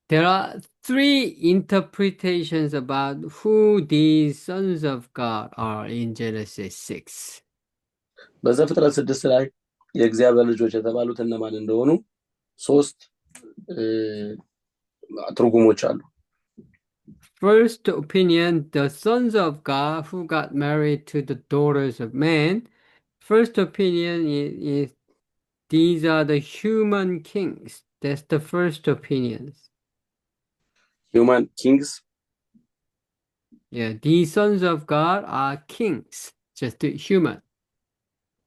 There are 3 interpretations about who these sons of God are in Genesis 6. በዘፍጥረት 6 ላይ የእግዚአብሔር ልጆች የተባሉት እነማን እንደሆኑ 3 ትርጉሞች አሉ። First opinion, the sons of God who got married to the daughters of men. First opinion is these are the human kings. That's the first opinion. Human kings? Yeah, these sons of God are kings, just human.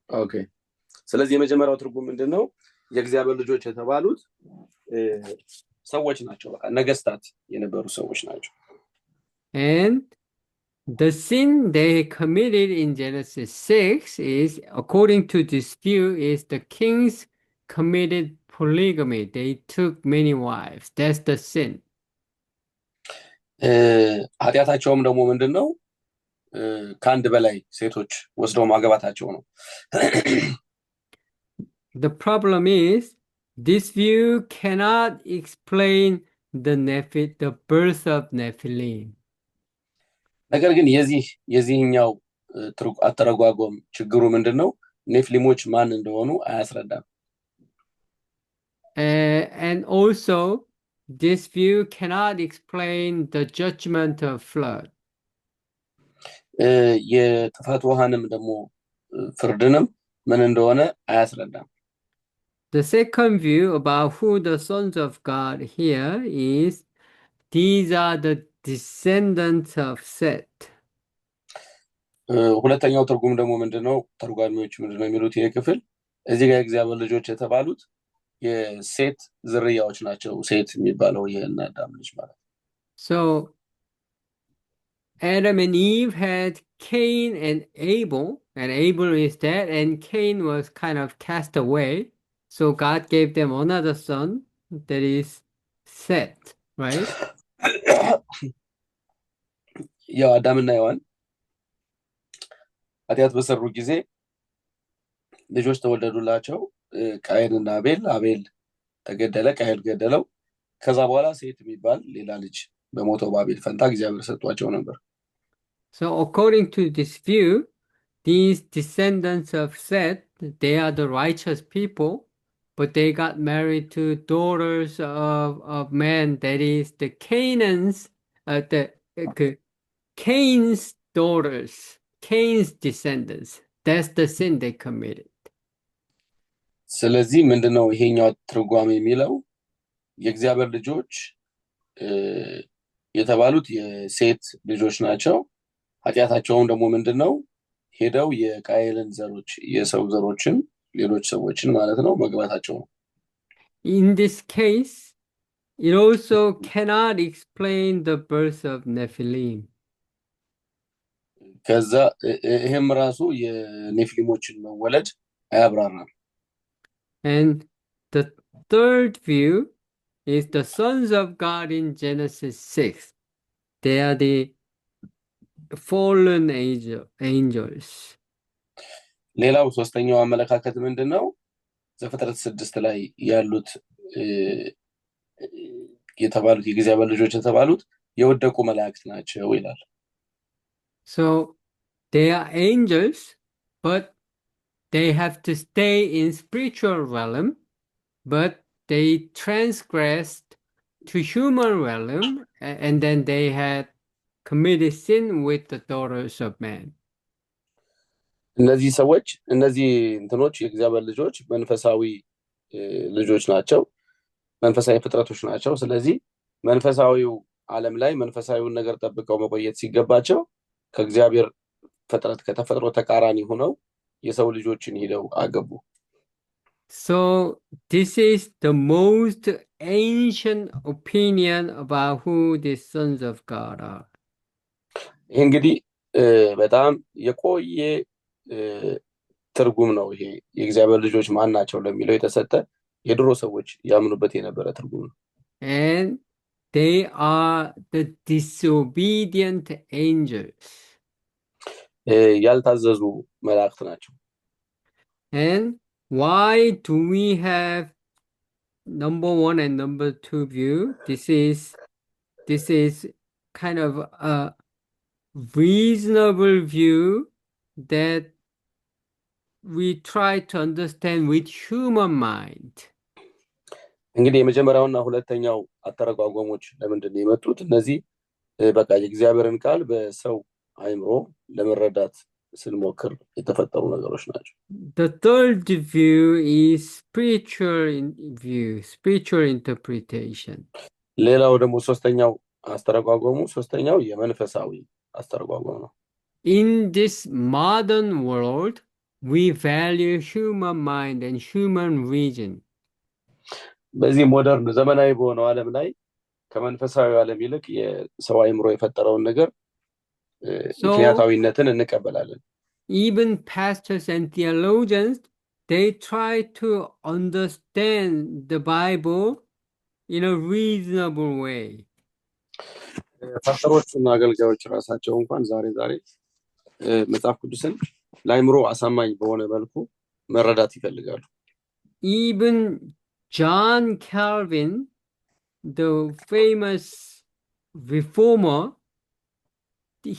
Okay. ስለዚህ የመጀመሪያው ትርጉም ምንድነው? የእግዚአብሔር ልጆች የተባሉት ሰዎች ናቸው። በቃ ነገስታት የነበሩ ሰዎች ናቸው። And the sin they committed in Genesis 6 is, according to this view, is the kings committed polygamy. They took many wives. That's the sin. ኃጢአታቸውም ደግሞ ምንድነው? ከአንድ በላይ ሴቶች ወስደው ማገባታቸው ነው። The problem is this view cannot explain the birth of Nephilim. ነገር ግን የዚህኛው አተረጓጎም ችግሩ ምንድነው? ኔፍሊሞች ማን እንደሆኑ አያስረዳም። And also this view cannot explain the judgment of flood. የጥፋት ውሃንም ደግሞ ፍርድንም ምን እንደሆነ አያስረዳም። The second view about who the sons of God here is, these are the descendants of Seth. ሁለተኛው ትርጉም ደግሞ ምንድነው? ተርጓሚዎች ምንድነው የሚሉት? ይሄ ክፍል እዚህ ጋር እግዚአብሔር ልጆች የተባሉት የሴት ዝርያዎች ናቸው። ሴት የሚባለው የእነ አዳም ልጅ ማለት። So Adam and Eve had Cain and Abel is dead, and Cain was kind of cast away. So God gave them another son, that is Seth, right? ያው አዳምና ሔዋን ኃጢአት በሰሩ ጊዜ ልጆች ተወለዱላቸው። ቃየንና አቤል ተገደለ፣ ቃየል ገደለው። ከዛ በኋላ ሴት የሚባል ሌላ ልጅ በሞተው በአቤል ፈንታ እግዚአብሔር ሰጥቷቸው ነበር። So according to this view, these descendants of Seth, they are the righteous people, but they got married to daughters of men, that is the Canaans, Cain's daughters, Cain's descendants. That's the sin they committed. ስለዚህ ምንድነው ይሄኛው ትርጓሜ የሚለው? የእግዚአብሔር ልጆች የተባሉት የሴት ልጆች ናቸው። ኃጢአታቸውም ደግሞ ምንድነው? ሄደው የቃየልን ዘሮች የሰው ዘሮችን ሌሎች ሰዎችን ማለት ነው መግባታቸው ነው። In this case, it also cannot explain the birth of Nephilim. ከዛ ይሄም ራሱ የኔፊሊሞችን መወለድ አያብራራም። And the third view is the sons of God in Genesis 6. They are the fallen angels. ሌላው ሶስተኛው አመለካከት ምንድነው? ዘፍጥረት 6 ላይ ያሉት የተባሉት የእግዚአብሔር ልጆች የተባሉት የወደቁ መላእክት ናቸው ይላል። So they are angels, but they have to stay in spiritual realm, but they transgressed to human realm, and then they had committed sin with the daughters of man. እነዚህ ሰዎች እነዚህ እንትኖች የእግዚአብሔር ልጆች መንፈሳዊ ልጆች ናቸው፣ መንፈሳዊ ፍጥረቶች ናቸው። ስለዚህ መንፈሳዊው ዓለም ላይ መንፈሳዊውን ነገር ጠብቀው መቆየት ሲገባቸው ከእግዚአብሔር ፍጥረት ከተፈጥሮ ተቃራኒ ሆነው የሰው ልጆችን ሄደው አገቡ። So this is the most ancient opinion about who the sons of God are. ይሄ እንግዲህ በጣም የቆየ ትርጉም ነው። ይሄ የእግዚአብሔር ልጆች ማን ናቸው ለሚለው የተሰጠ የድሮ ሰዎች ያምኑበት የነበረ ትርጉም ነው። And they are the disobedient angels. ያልታዘዙ መላእክት ናቸው። And why do we have number 1 and number 2 view? This is kind of a reasonable view that we try to understand with human mind. እንግዲህ የመጀመሪያውና ሁለተኛው አተረጓጎሞች ለምንድን ነው የመጡት? እነዚህ በቃ የእግዚአብሔርን ቃል በሰው አይምሮ ለመረዳት ስንሞክር የተፈጠሩ ነገሮች ናቸው። The third view is spiritual interpretation. ሌላው ደግሞ ሶስተኛው የመንፈሳዊ አስተረጓጎም ነው። In this modern world, we value human mind and human reason. በዚህ ሞደርን ዘመናዊ በሆነው ዓለም ላይ ከመንፈሳዊ ዓለም ይልቅ የሰው አይምሮ የፈጠረውን ነገር ምክንያታዊነትን እንቀበላለን። Even pastors and theologians, they try to understand the Bible in a reasonable way. ፓስተሮችና አገልጋዮች ራሳቸው እንኳን ዛሬ መጽሐፍ ቅዱስን ለአይምሮ አሳማኝ በሆነ መልኩ መረዳት ይፈልጋሉ። Even John Calvin, the famous reformer,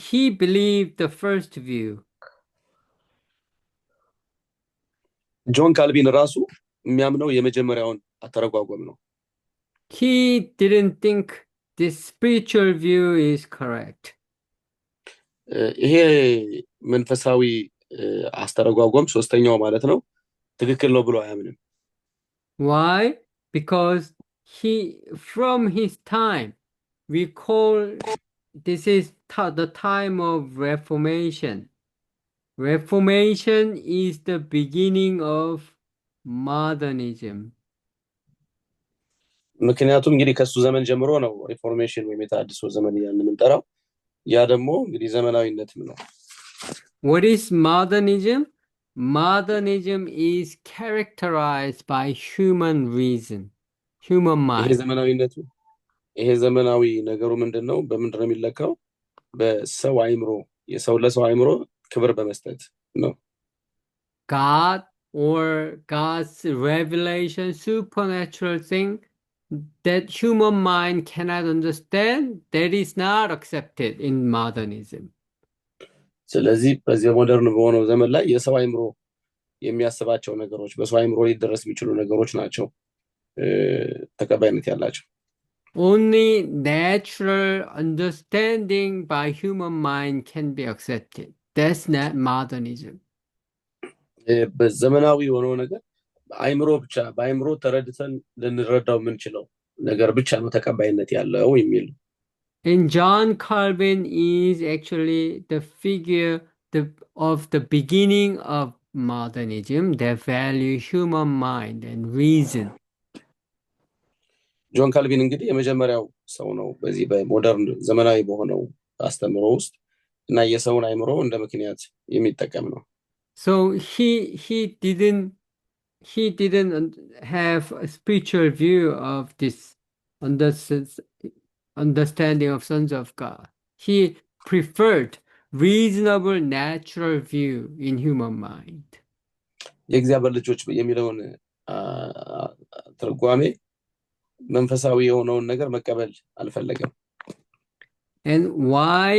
he believed the first view. ጆን ካልቪን ራሱ የሚያምነው የመጀመሪያውን አተረጓጎም ነው። He didn't think this spiritual view is correct. ይሄ መንፈሳዊ አስተረጓጎም ሶስተኛው ማለት ነው ትክክል ነው ብሎ አያምንም። Why? Because from his time, we call this is the time of Reformation. Reformation is the beginning of modernism. ምክንያቱም እንግዲህ ከሱ ዘመን ጀምሮ ነው ሪፎርሜሽን ወይም የተሃድሶ ዘመን እያልን የምንጠራው። ያ ደግሞ እንግዲህ ዘመናዊነትም ነው። What is modernism? Modernism is characterized by human reason, human ይሄ mind. ዘመናዊነቱ ይሄ ዘመናዊ ነገሩ ምንድነው? በምንድነው የሚለካው? በሰው አይምሮ የሰው ለሰው አይምሮ ክብር በመስጠት ነው። God or God's revelation, supernatural thing that human mind cannot understand, that is not accepted in modernism. ስለዚህ በዚህ ሞደርን በሆነው ዘመን ላይ የሰው አይምሮ የሚያስባቸው ነገሮች በሰው አይምሮ ሊደረስ የሚችሉ ነገሮች ናቸው ተቀባይነት ያላቸው። Only natural understanding by human mind can be accepted. That's not modernism. በዘመናዊ የሆነው ነገር አይምሮ ብቻ በአይምሮ ተረድተን ልንረዳው የምንችለው ነገር ብቻ ነው ተቀባይነት ያለው የሚል። And John Calvin is actually the figure of the beginning of modernism that value human mind and reason. ጆን ካልቪን እንግዲህ የመጀመሪያው ሰው ነው በዚህ በሞደርን ዘመናዊ በሆነው አስተምሮ ውስጥ እና የሰውን አይምሮ እንደ ምክንያት የሚጠቀም ነው። So he didn't have a spiritual view of this understanding of sons of God. He preferred reasonable natural view in human mind. የእግዚአብሔር ልጆች የሚለውን ትርጓሜ መንፈሳዊ የሆነውን ነገር መቀበል አልፈለገም። And why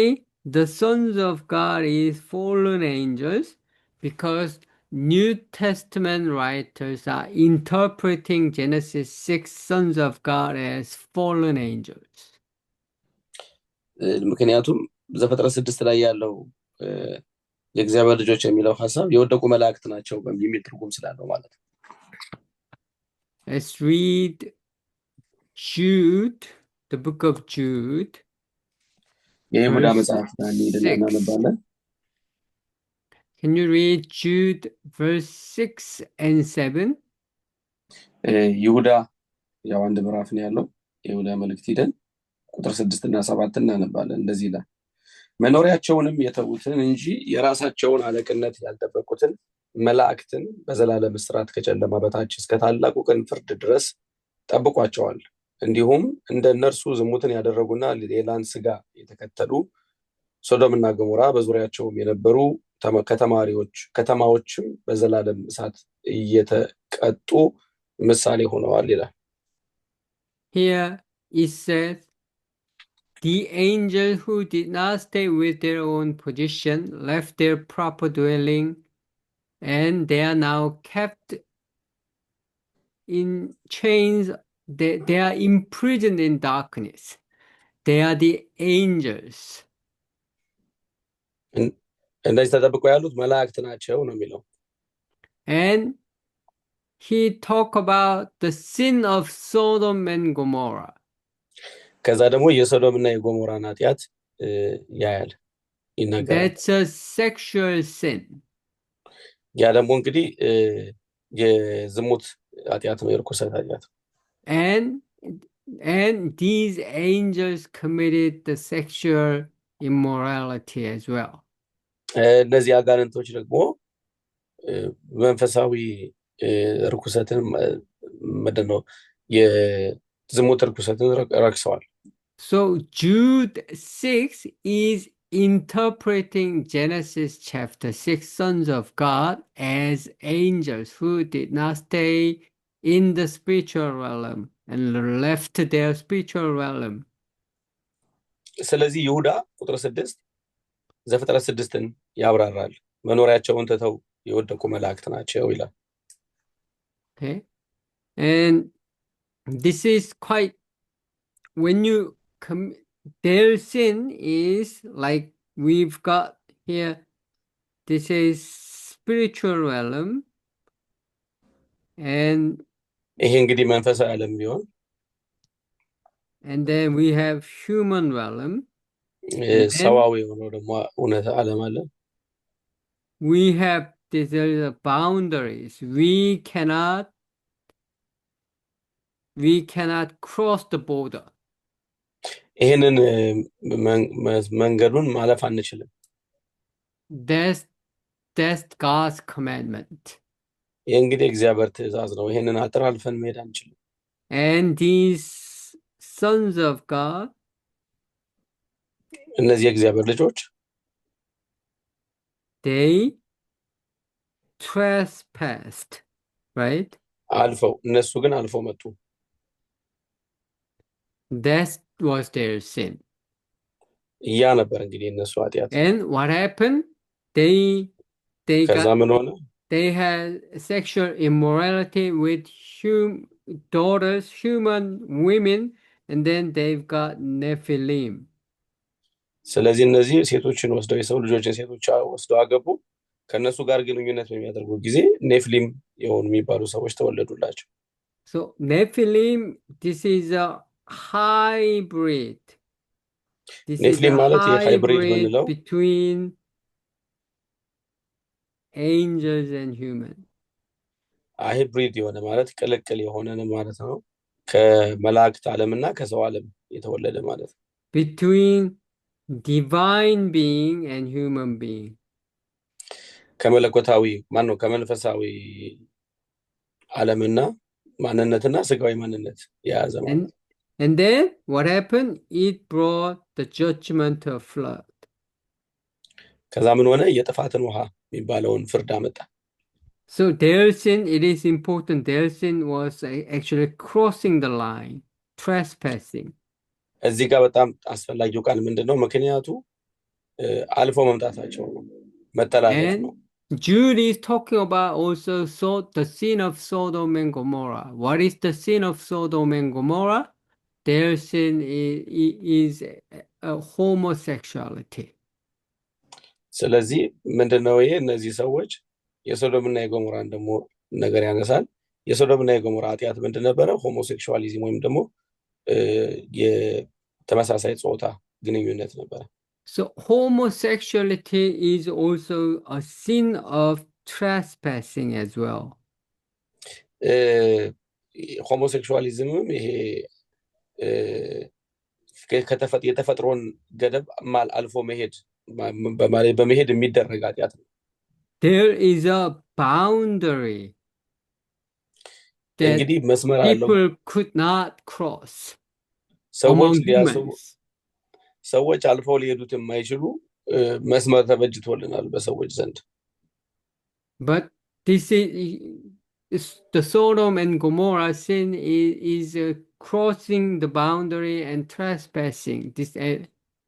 the sons of God is fallen angels? Because New Testament writers are interpreting Genesis 6 sons of God as fallen angels. ምክንያቱም ዘፍጥረት 6 ላይ ያለው የእግዚአብሔር ልጆች የሚለው ሐሳብ የወደቁ መላእክት ናቸው በሚል ትርጉም ስላለው ማለት ነው። Let's read Jude, the book of Jude. የይሁዳ መጽሐፍ እናነባለን። Can you read Jude verse 6 and 7? ይሁዳ ያው አንድ ምዕራፍ ነው ያለው። ይሁዳ መልእክት ሄደን ቁጥር 6 እና 7 እናነባለን። እንደዚህ ይላል። መኖሪያቸውንም የተዉትን እንጂ የራሳቸውን አለቅነት ያልጠበቁትን መላእክትን በዘላለም እስራት ከጨለማ በታች እስከ ታላቁ ቀን ፍርድ ድረስ ጠብቋቸዋል። እንዲሁም እንደ እነርሱ ዝሙትን ያደረጉና ሌላን ስጋ የተከተሉ ሶዶምና ገሞራ በዙሪያቸውም የነበሩ ከተማዎችም በዘላለም እሳት እየተቀጡ ምሳሌ ሆነዋል ይላል። Here it says, the angels who did not stay with their own position left their proper dwelling, and they are now kept in chains. They are imprisoned in darkness. They are the angels. እነዚህ ተጠብቀው ያሉት መላእክት ናቸው ነው የሚለው። And he talk about the sin of Sodom and Gomorrah. ከዛ ደግሞ የሶዶምና የጎሞራን ኃጢአት ያያል ይናገራል። That's a sexual sin. ያ ደግሞ እንግዲህ የዝሙት ኃጢአት ነው፣ የርኩሰት ኃጢአት። And these angels committed the sexual immorality as well. እነዚህ አጋንንቶች ደግሞ መንፈሳዊ ርኩሰትን ምንድነው የዝሙት ርኩሰትን ረክሰዋል። So Jude 6 is interpreting Genesis chapter 6 sons of God as angels who did not stay in the spiritual realm and left their spiritual realm. ስለዚህ ይሁዳ ቁጥር 6 ዘፍጥረት 6ን ያብራራል። መኖሪያቸውን ተተው የወደቁ መላእክት ናቸው ይላል። Okay. And this is quite, when you their sin is like we've got here, this is spiritual realm, and ይሄ እንግዲህ መንፈሳዊ ዓለም ቢሆን and then we have human realm, And then ሰዋዊ የሆነው ደግሞ እውነት ዓለም አለ። we have there are boundaries. We cannot cross the border. ይሄንን መንገዱን ማለፍ አንችልም። That's God's commandment. ይሄ እንግዲህ እግዚአብሔር ትእዛዝ ነው። ይሄንን አጥር አልፈን መሄድ አንችልም። And these sons of God, እነዚህ የእግዚአብሔር ልጆች they trespassed, right? አልፈው እነሱ ግን አልፈው መጡ። That was their sin. ያ ነበር እንግዲህ እነሱ ኃጢአት። And what happened? They ከዛ ምን ሆነ? they had sexual immorality with daughters, human women, and then they've got Nephilim. ስለዚህ እነዚህ ሴቶችን ወስደው የሰው ልጆችን ሴቶች ወስደው አገቡ። ከነሱ ጋር ግንኙነት በሚያደርጉ ጊዜ ኔፍሊም የሆኑ የሚባሉ ሰዎች ተወለዱላቸው። So Nephilim, this is a hybrid. ኔፍሊም ማለት የሃይብሪድ ምንለው between angels and human. ሃይብሪድ የሆነ ማለት ቅልቅል የሆነ ማለት ነው። ከመላእክት ዓለምና ከሰው ዓለም የተወለደ ማለት ነው። Between divine being and human being. ከመለኮታዊ ማነው ከመንፈሳዊ ዓለምና ማንነትና ስጋዊ ማንነት የያዘ ማለት። And then what happened? It brought the judgment of flood. ከዛ ምን ሆነ? የጥፋትን ውሃ የሚባለውን ፍርድ አመጣ። So their sin, it is important, their sin was actually crossing the line, trespassing. እዚህ ጋር በጣም አስፈላጊው ቃል ምንድነው? ምክንያቱ አልፎ መምጣታቸው ነው፣ መተላለፍ ነው። Jude is talking about also the sin of Sodom and Gomorrah. What is the sin of Sodom and Gomorrah? Their sin is homosexuality. ስለዚህ ምንድነው ይሄ? እነዚህ ሰዎች የሶዶምና የጎሞራን ደግሞ ነገር ያነሳል። የሶዶምና የጎሞራ ኃጢአት ምንድን ነበረ? ሆሞሴክሹዋሊዝም ወይም ደግሞ የተመሳሳይ ጾታ ግንኙነት ነበረ። So homosexuality is also a sin of trespassing as well. ሆሞሴክሹዋሊዝምም ይሄ የተፈጥሮን ገደብ አልፎ መሄድ በመሄድ የሚደረግ ኃጢአት ነው። There is a boundary that እንግዲህ መስመር አለው people could not cross. ሰዎች አልፈው ሊሄዱት የማይችሉ መስመር ተበጅቶልናል በሰዎች ዘንድ። But this is the Sodom and Gomorrah sin is crossing the boundary and trespassing. This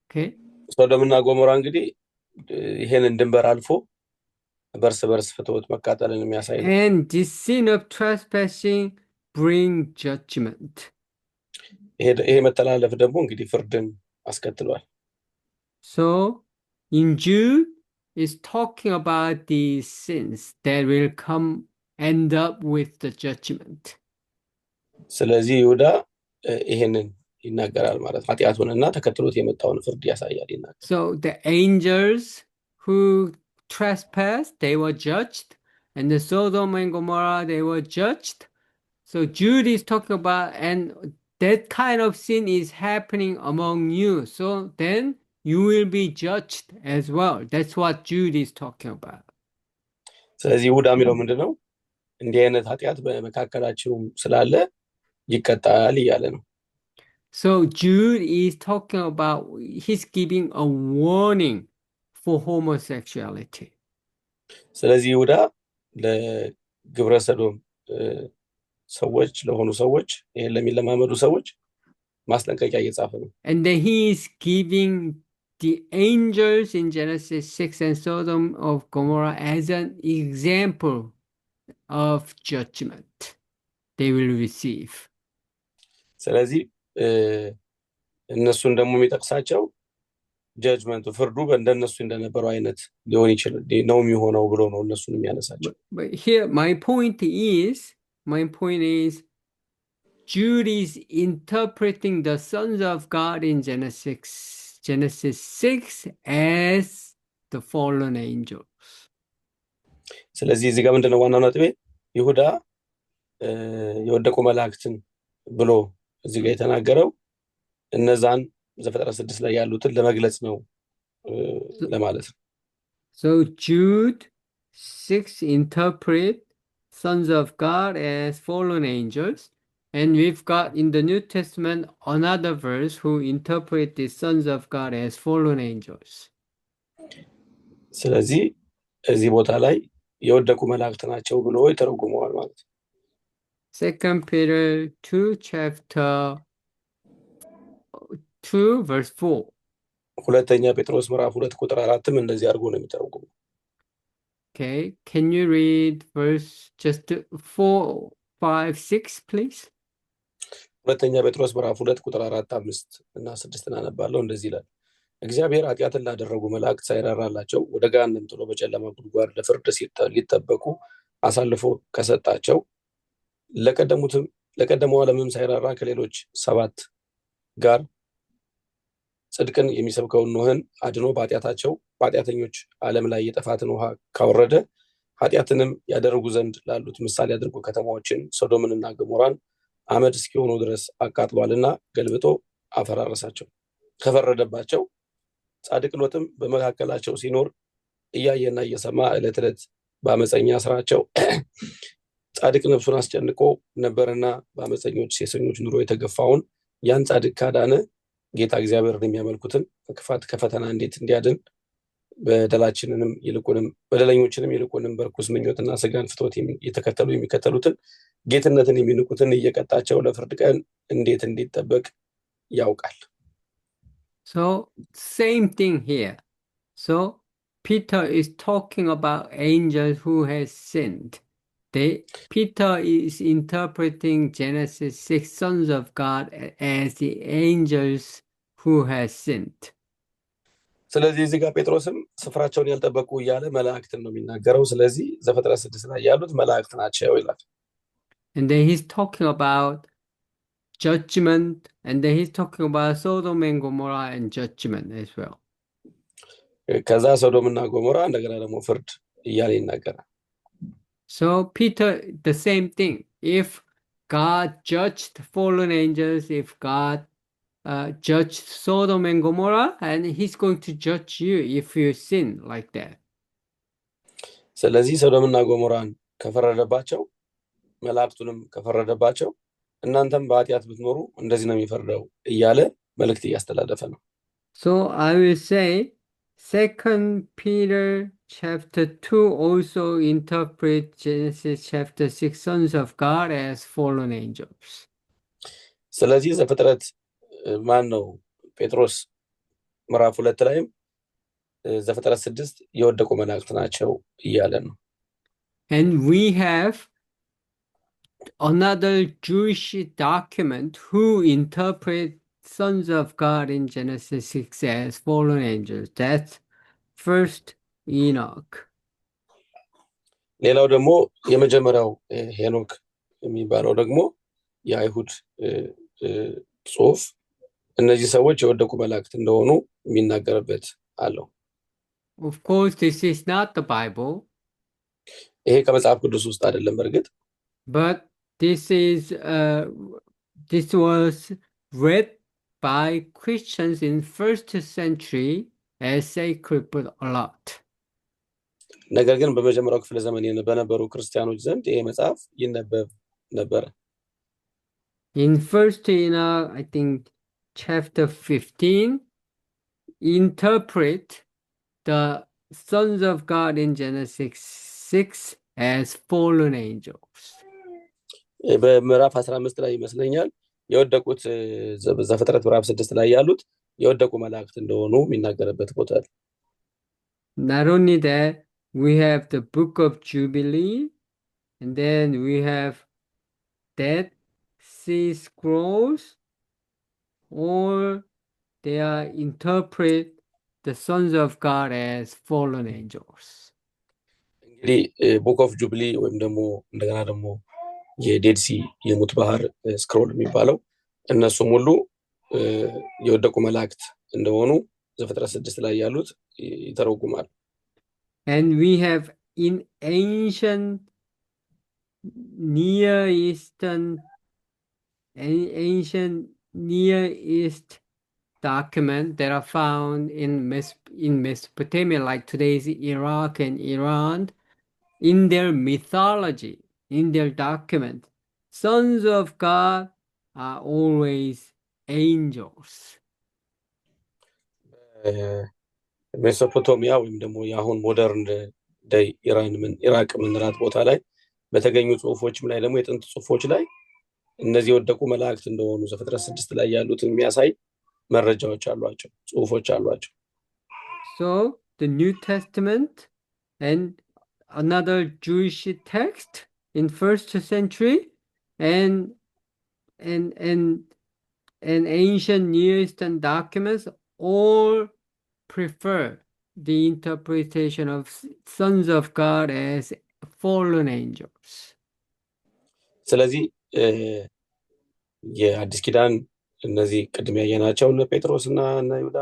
okay? ሶዶምና ጎሞራ እንግዲህ ይሄንን ድንበር አልፎ በርስ ፍትወት መቃጠልን የሚያሳይ ነው። And this sin of trespassing bring judgment. ይሄ መተላለፍ ደግሞ እንግዲህ ፍርድን አስከትሏል። So in Jude is talking about these sins that will end up with the judgment. ስለዚህ ይሁዳ ይሄንን ይናገራል ማለት ኃጢአቱንና ተከትሎት የመጣውን ፍርድ ያሳያል ይናገራል። So the angels who trespassed, they were judged, and the Sodom and Gomorrah, they were judged. So Jude is talking about, and that kind of sin is happening among you. So then you will be judged as well. That's what Jude is talking about. ስለዚህ ይሁዳ የሚለው ምንድነው? እንዲህ አይነት ኃጢአት በመካከላችሁ ስላለ ይቀጣል እያለ ነው። So Jude is talking about, he's giving a warning for homosexuality. ስለዚህ ይሁዳ ለግብረ ሰዶም ሰዎች ለሆኑ ሰዎች ይሄን ለሚለማመዱ ሰዎች ማስጠንቀቂያ እየጻፈ ነው። And then he is giving the angels in Genesis 6 and Sodom of Gomorrah as an example of judgment they will receive. ስለዚህ እነሱን ደግሞ የሚጠቅሳቸው ጀጅመንቱ ፍርዱ እንደነሱ እንደነበረው አይነት ሊሆን ይችላል ነው የሚሆነው ብሎ ነው እነሱን የሚያነሳቸው። But here my point is Jude is interpreting the sons of God in Genesis Genesis 6 as the fallen angels. ስለዚህ እዚህ ጋር ምንድነው ዋናው ነጥቤ ይሁዳ የወደቁ መላእክትን ብሎ እዚህ ጋር የተናገረው እነዛን ዘፍጥረት 6 ላይ ያሉትን ለመግለጽ ነው ለማለት ነው። So Jude 6 interpret sons of God as fallen angels, and we've got in the New Testament another verse who interpret the sons of God as fallen angels. ስለዚህ እዚህ ቦታ ላይ የወደቁ መላእክት ናቸው ብሎ ይተረጉመዋል ማለት ነው። 2 Peter 2 chapter 2 verse 4. ሁለተኛ ጴጥሮስ ምዕራፍ 2 ቁጥር 4ም እንደዚህ አድርጎ ነው የሚተረጉመው። Okay, can you read verse just 4, 5, 6 please? ሁለተኛ ጴጥሮስ ምዕራፍ 2 ቁጥር 4፣ 5 እና 6 እናነባለሁ። እንደዚህ ይላል። እግዚአብሔር ኃጢአትን ላደረጉ መላእክት ሳይራራላቸው ወደ ገሃነም ጥሎ በጨለማ ጉድጓድ ለፍርድ ሊጠበቁ አሳልፎ ከሰጣቸው ለቀደመው ዓለምም ሳይራራ ከሌሎች 7 ጋር ጽድቅን የሚሰብከውን ኖህን አድኖ በኃጢአተኞች ዓለም ላይ የጥፋትን ውሃ ካወረደ ኃጢአትንም ያደረጉ ዘንድ ላሉት ምሳሌ አድርጎ ከተማዎችን ሶዶምንና ገሞራን አመድ እስኪሆኑ ድረስ አቃጥሏልና ገልብጦ አፈራረሳቸው። ከፈረደባቸው ጻድቅ ሎጥም በመካከላቸው ሲኖር እያየና እየሰማ ዕለት ዕለት በአመፀኛ ስራቸው ጻድቅ ነፍሱን አስጨንቆ ነበርና በአመፀኞች ሴሰኞች ኑሮ የተገፋውን ያን ጻድቅ ካዳነ ጌታ እግዚአብሔርን የሚያመልኩትን ከፈተና እንዴት እንዲያድን በደለኞችንም ይልቁንም በርኩስ ምኞትና ስጋን ፍትወት የሚከተሉትን ጌትነትን የሚንቁትን እየቀጣቸው ለፍርድ ቀን እንዴት እንዲጠበቅ ያውቃል። So same thing here. So Peter is talking about angels who has sinned. Peter is interpreting Genesis 6 sons of God as the angels who has sinned. ስለዚህ እዚህ ጋር ጴጥሮስም ስፍራቸውን ያልጠበቁ እያለ መላእክትን ነው የሚናገረው። ስለዚህ ዘፍጥረት 6 ላይ ያሉት መላእክት ናቸው ይላል። And then he's talking about judgment, and then he's talking about Sodom and Gomorrah and judgment as well. ከዛ ሶዶምና ጎሞራ እንደገና ደግሞ ፍርድ እያለ ይናገራል። So Peter, the same thing. If God judged fallen angels, if God judged Sodom and Gomorrah, and he's going to judge you if you sin like that. ስለዚህ ሶዶምና ጎሞራን ከፈረደባቸው መላእክቱንም ከፈረደባቸው እናንተም በኃጢአት ብትኖሩ እንደዚህ ነው የሚፈርደው እያለ መልእክት እያስተላለፈ ነው። So I will say 2 Peter chapter 2 also interpret Genesis chapter 6 sons of God as fallen angels. ስለዚህ ዘፍጥረት ማነው ጴጥሮስ ምዕራፍ 2 ላይም ዘፍጥረት 6 የወደቁ መላእክት ናቸው እያለ ነው። And we have another Jewish document who interpret sons of God in Genesis 6 as fallen angels. That's 1 Enoch. ሌላው ደግሞ የመጀመሪያው ሄኖክ የሚባለው ደግሞ የአይሁድ ጽሑፍ እነዚህ ሰዎች የወደቁ መላእክት እንደሆኑ የሚናገርበት አለው። Of course, this is not the Bible. ይሄ ከመጽሐፍ ቅዱስ ውስጥ አይደለም በርግጥ። But this was read by Christians in 1st century as sacred book a lot. ነገር ግን በመጀመሪያው ክፍለ ዘመን በነበሩ ክርስቲያኖች ዘንድ ይሄ መጽሐፍ ይነበብ ነበር። In 1 Enoch, I think chapter 15, interpret the sons of God in Genesis 6 as fallen angels. በምዕራፍ 15 ላይ ይመስለኛል የወደቁት ዘፍጥረት ምዕራፍ 6 ላይ ያሉት የወደቁ መላእክት እንደሆኑ የሚናገርበት ቦታ ነው። Not only that, we have the book of Jubilee, and then we have Dead Sea Scrolls, or they are interpret the sons of God as fallen angels. እንግዲህ ቡክ ኦፍ ጁቢሊ ወይም ደግሞ እንደገና ደግሞ የዴድ ሲ የሙት ባህር ስክሮል የሚባለው እነሱም ሁሉ የወደቁ መላእክት እንደሆኑ ዘፍጥረት 6 ላይ ያሉት ይተረጉማል። And we have in ancient Near East document that are found in Mesopotamia, like today's Iraq and Iran, in their mythology, in their document, sons of God are always angels. ሜሶፖታሚያ ወይም ደግሞ የአሁን ሞደርን ዴይ ኢራቅ ምንራት ቦታ ላይ በተገኙ ጽሁፎችም ላይ ደግሞ የጥንት ጽሁፎች ላይ እነዚህ የወደቁ መላእክት እንደሆኑ ዘፍጥረት 6 ላይ ያሉት የሚያሳይ መረጃዎች አሏቸው፣ ጽሁፎች አሏቸው። So the New Testament and another Jewish text in 1st century and ancient Near Eastern documents all prefer the interpretation of sons of God as fallen angels. ስለዚህ የአዲስ ኪዳን እነዚህ ቅድም ያየናቸው እነ ጴጥሮስ እና እነ ይሁዳ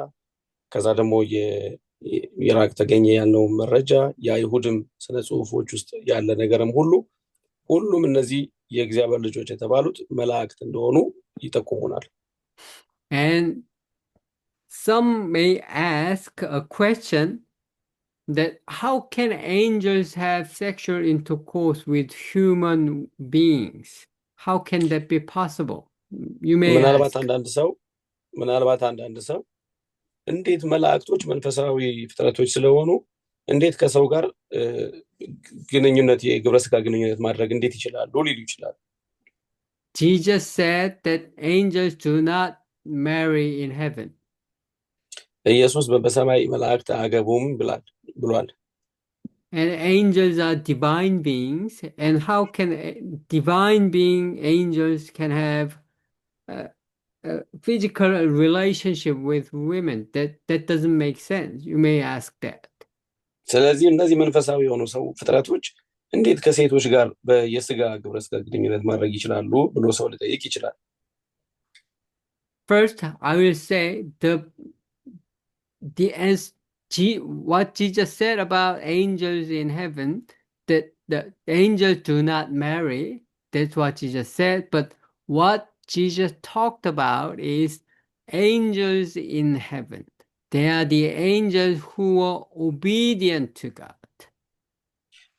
ከዛ ደግሞ የኢራቅ ተገኘ ያለው መረጃ የአይሁድም ስነ ጽሁፎች ውስጥ ያለ ነገርም ሁሉም እነዚህ የእግዚአብሔር ልጆች የተባሉት መላእክት እንደሆኑ ይጠቁሙናል። And some may ask a question that how can angels have sexual intercourse with human beings? How can that be possible? You may ምናልባት ask. አንዳንድ ሰው እንዴት መላእክቶች መንፈሳዊ ፍጥረቶች ስለሆኑ እንዴት ከሰው ጋር ግንኙነት የግብረ ስጋ ግንኙነት ማድረግ እንዴት ይችላሉ ሊሉ ይችላል። Jesus said that angels do not marry in heaven. ኢየሱስ በሰማይ መላእክት አያገቡም ብሏል። And angels are divine beings, and how can divine being angels can have a physical relationship with women? That doesn't make sense. You may ask that. ስለዚህ እነዚህ መንፈሳዊ የሆኑ ሰው ፍጥረቶች እንዴት ከሴቶች ጋር በየስጋ ግብረ ስጋ ግንኙነት ማድረግ ይችላሉ ብሎ ሰው ሊጠይቅ ይችላል። First, I will say what Jesus said about angels in heaven, that the angels do not marry. That's what Jesus said. But what Jesus talked about is angels in heaven. They are the angels who are obedient to God.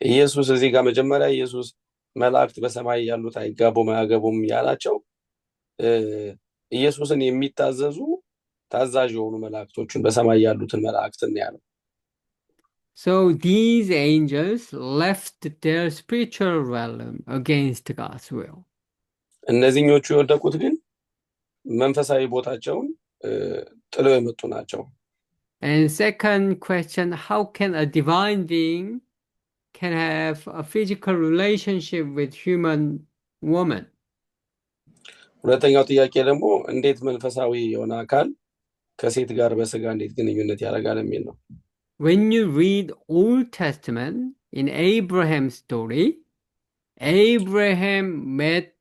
ኢየሱስ እዚህ ጋር መጀመሪያ ኢየሱስ መላእክት በሰማይ ያሉት አይጋቡም አያገቡም ያላቸው ኢየሱስን የሚታዘዙ ታዛዥ የሆኑ መላእክቶችን በሰማይ ያሉትን መላእክትን ያለው። So these angels left their spiritual realm against God's will. እነዚህኞቹ የወደቁት ግን መንፈሳዊ ቦታቸውን ጥለው የመጡ ናቸው። And second question, how can a divine being can have a physical relationship with human woman? ሁለተኛው ጥያቄ ደግሞ እንዴት መንፈሳዊ የሆነ አካል ከሴት ጋር በስጋ እንዴት ግንኙነት ያደርጋል የሚል ነው። When you read Old Testament in Abraham's story, Abraham met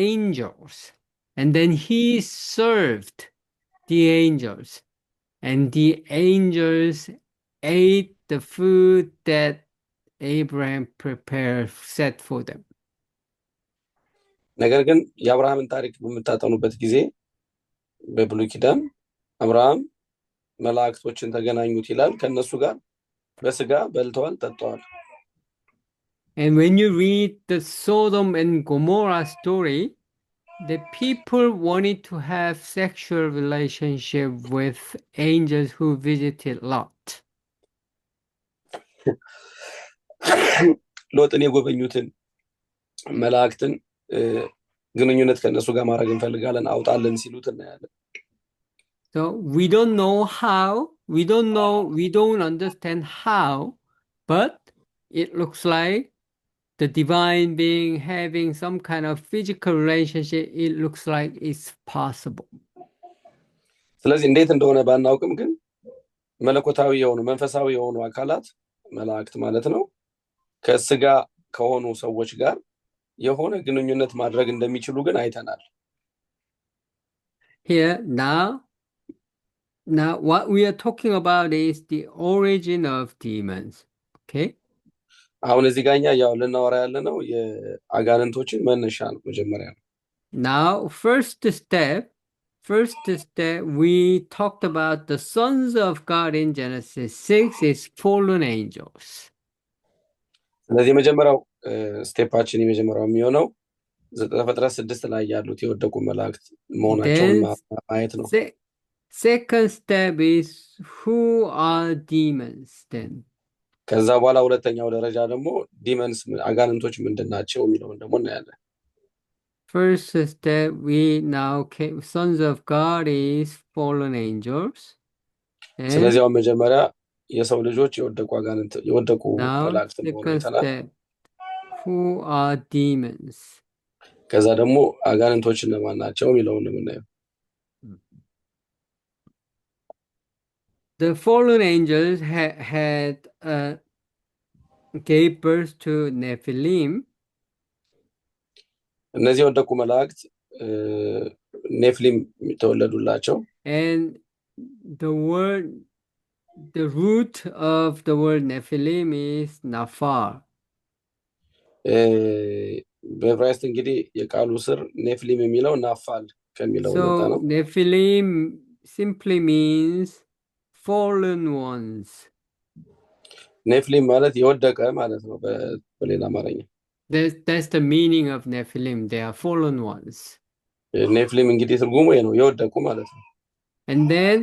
angels and then he served the angels, and the angels ate the food that Abraham prepared, set for them. ነገር ግን የአብርሃምን ታሪክ በምታጠኑበት ጊዜ በብሉይ ኪዳን አብርሃም መላእክቶችን ተገናኙት ይላል፣ ከነሱ ጋር በስጋ በልተዋል ጠጥተዋል። And when you read the Sodom and Gomorrah story, the people wanted to have sexual relationship with angels who visited Lot. ሎጥን የጎበኙትን መላእክትን ግንኙነት ከነሱ ጋር ማድረግ እንፈልጋለን አውጣለን ሲሉት እናያለን። So we don't know how, we don't understand how, but it looks like the divine being having some kind of physical relationship, it looks like it's possible. ስለዚህ እንዴት እንደሆነ ባናውቅም ግን መለኮታዊ የሆኑ መንፈሳዊ የሆኑ አካላት መላእክት ማለት ነው ከስጋ ከሆኑ ሰዎች ጋር የሆነ ግንኙነት ማድረግ እንደሚችሉ ግን አይተናል። Here now Now, what we are talking about is the origin of demons. Okay? አሁን እዚህ ጋር እኛ ያው ልናወራ ያለ ነው የአጋንንቶችን መነሻ ነው መጀመሪያ ነው። Now, first step, we talked about the sons of God in Genesis 6 is fallen angels. ስለዚህ የመጀመሪያው ስቴፓችን የመጀመሪያው የሚሆነው ዘፍጥረት 6 ላይ ያሉት የወደቁ መላእክት መሆናቸውን ማየት ነው። Second step is who are demons then? ከዛ በኋላ ሁለተኛው ደረጃ ደግሞ ዲመንስ አጋንንቶች ምንድናቸው የሚለውን ደግሞ እናያለን። First step, we now came, sons of God is fallen angels. ስለዚህ አሁን መጀመሪያ የሰው ልጆች የወደቁ አጋንንት የወደቁ መላእክት መሆኑን አይተናል። Who are demons? ከዛ ደግሞ አጋንንቶች እነማን ናቸው የሚለውን የምናየው። The fallen angels had gave birth to Nephilim. እነዚህ የወደቁ መላእክት ኔፍሊም ተወለዱላቸው። And the root of the word Nephilim is Nafar. በዕብራይስጥ እንግዲህ የቃሉ ስር ኔፍሊም የሚለው ናፋል ከሚለው መጣ ነው። So Nephilim simply means fallen ones. ኔፍሊም ማለት የወደቀ ማለት ነው በሌላ አማርኛ። That's the meaning of Nephilim. They are fallen ones. ኔፍሊም እንግዲህ ትርጉሙ ነው የወደቁ ማለት ነው። And then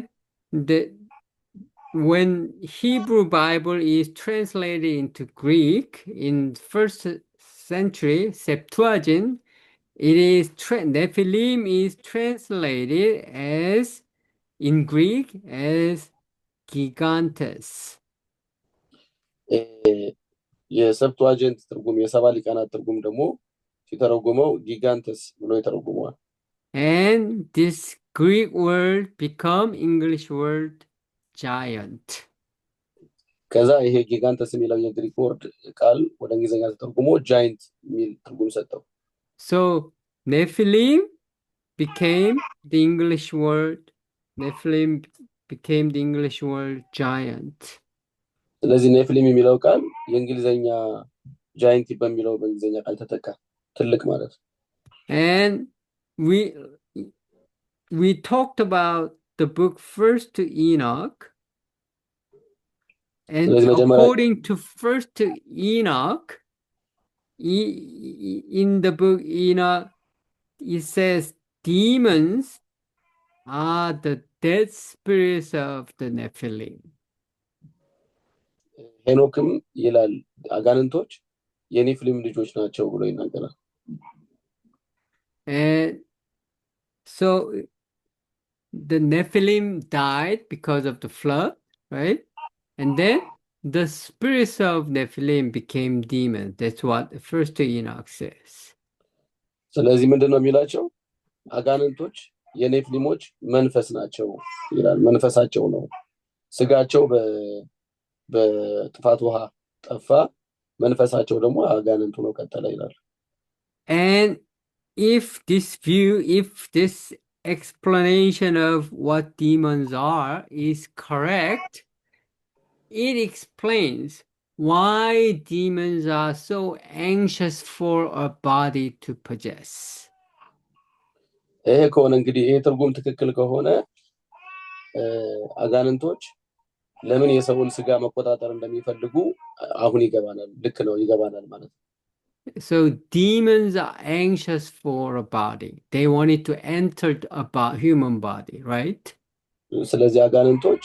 when Hebrew Bible is translated into Greek in first century Septuagint, it is Nephilim is translated as in Greek as gigantes. የሰብቱአጀንት ትርጉም የሰባ ሊቃናት ትርጉም ደግሞ ሲተረጉመው ጊጋንተስ ብሎ ይተረጉመዋል። And this Greek word become English word giant. ከዛ ይሄ ጊጋንተስ የሚለው የግሪክ ወርድ ቃል ወደ እንግሊዝኛ ተተርጉሞ ጃይንት የሚል ትርጉም ሰጠው። So Nephilim became the English word. Nephilim became the English word giant. ስለዚህ ኔፍሊም የሚለው ቃል የእንግሊዝኛ ጃይንት በሚለው በእንግሊዝኛ ቃል ተተካ፣ ትልቅ ማለት። And we talked about the book First Enoch. And according to First Enoch, in the book Enoch, it says demons are the dead spirits of the Nephilim. ሄኖክም ይላል አጋንንቶች የኔፍሊም ልጆች ናቸው ብሎ ይናገራል። And so the Nephilim died because of the flood, right? And then the spirits of Nephilim became demons. That's what First Enoch says. ስለዚህ ምንድነው የሚላቸው? አጋንንቶች የኔፍሊሞች መንፈስ ናቸው ይላል። መንፈሳቸው ነው። ስጋቸው በጥፋት ውሃ ጠፋ፣ መንፈሳቸው ደግሞ አጋንንቱ ነው ቀጠለ ይላል። And if this explanation of what demons are is correct, it explains why demons are so anxious for a body to possess. ይሄ ከሆነ እንግዲህ ይሄ ትርጉም ትክክል ከሆነ አጋንንቶች ለምን የሰውን ስጋ መቆጣጠር እንደሚፈልጉ አሁን ይገባናል። ልክ ነው፣ ይገባናል ማለት ነው። So demons are anxious for a body. They wanted to enter a human body, right? ስለዚህ አጋንንቶች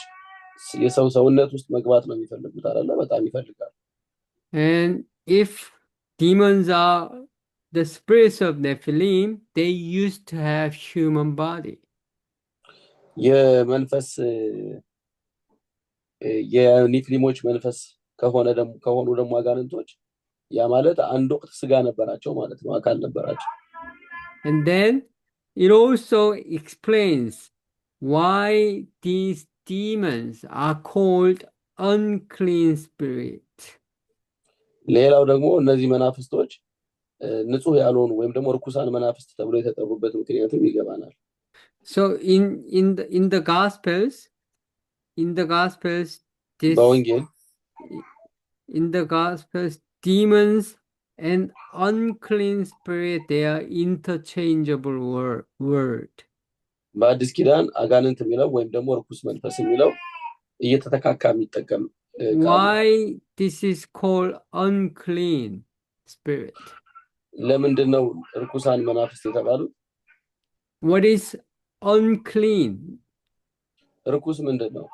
የሰው ሰውነት ውስጥ መግባት ነው የሚፈልጉት አይደለ? በጣም ይፈልጋሉ። And if demons are the spirits of Nephilim, they used to have human body. የመንፈስ የኔፍሊሞች መንፈስ ከሆኑ ደግሞ አጋንንቶች ያ ማለት አንድ ወቅት ስጋ ነበራቸው ማለት ነው፣ አካል ነበራቸው። And then it also explains why these demons are called unclean spirit. ሌላው ደግሞ እነዚህ መናፍስቶች ንጹህ ያልሆኑ ወይም ደግሞ ርኩሳን መናፍስት ተብሎ የተጠሩበት ምክንያትም ይገባናል። So in the Gospels, in the Gospels, this በወንጌል in the Gospels, demons and unclean spirit, they are interchangeable word. በአዲስ ኪዳን አጋንንት የሚለው ወይም ደግሞ ርኩስ መንፈስ የሚለው እየተተካካ የሚጠቀም Why this is called unclean spirit? ለምንድን ነው ርኩሳን መናፍስት የተባሉት? What is unclean? ርኩስ ምንድን ነው?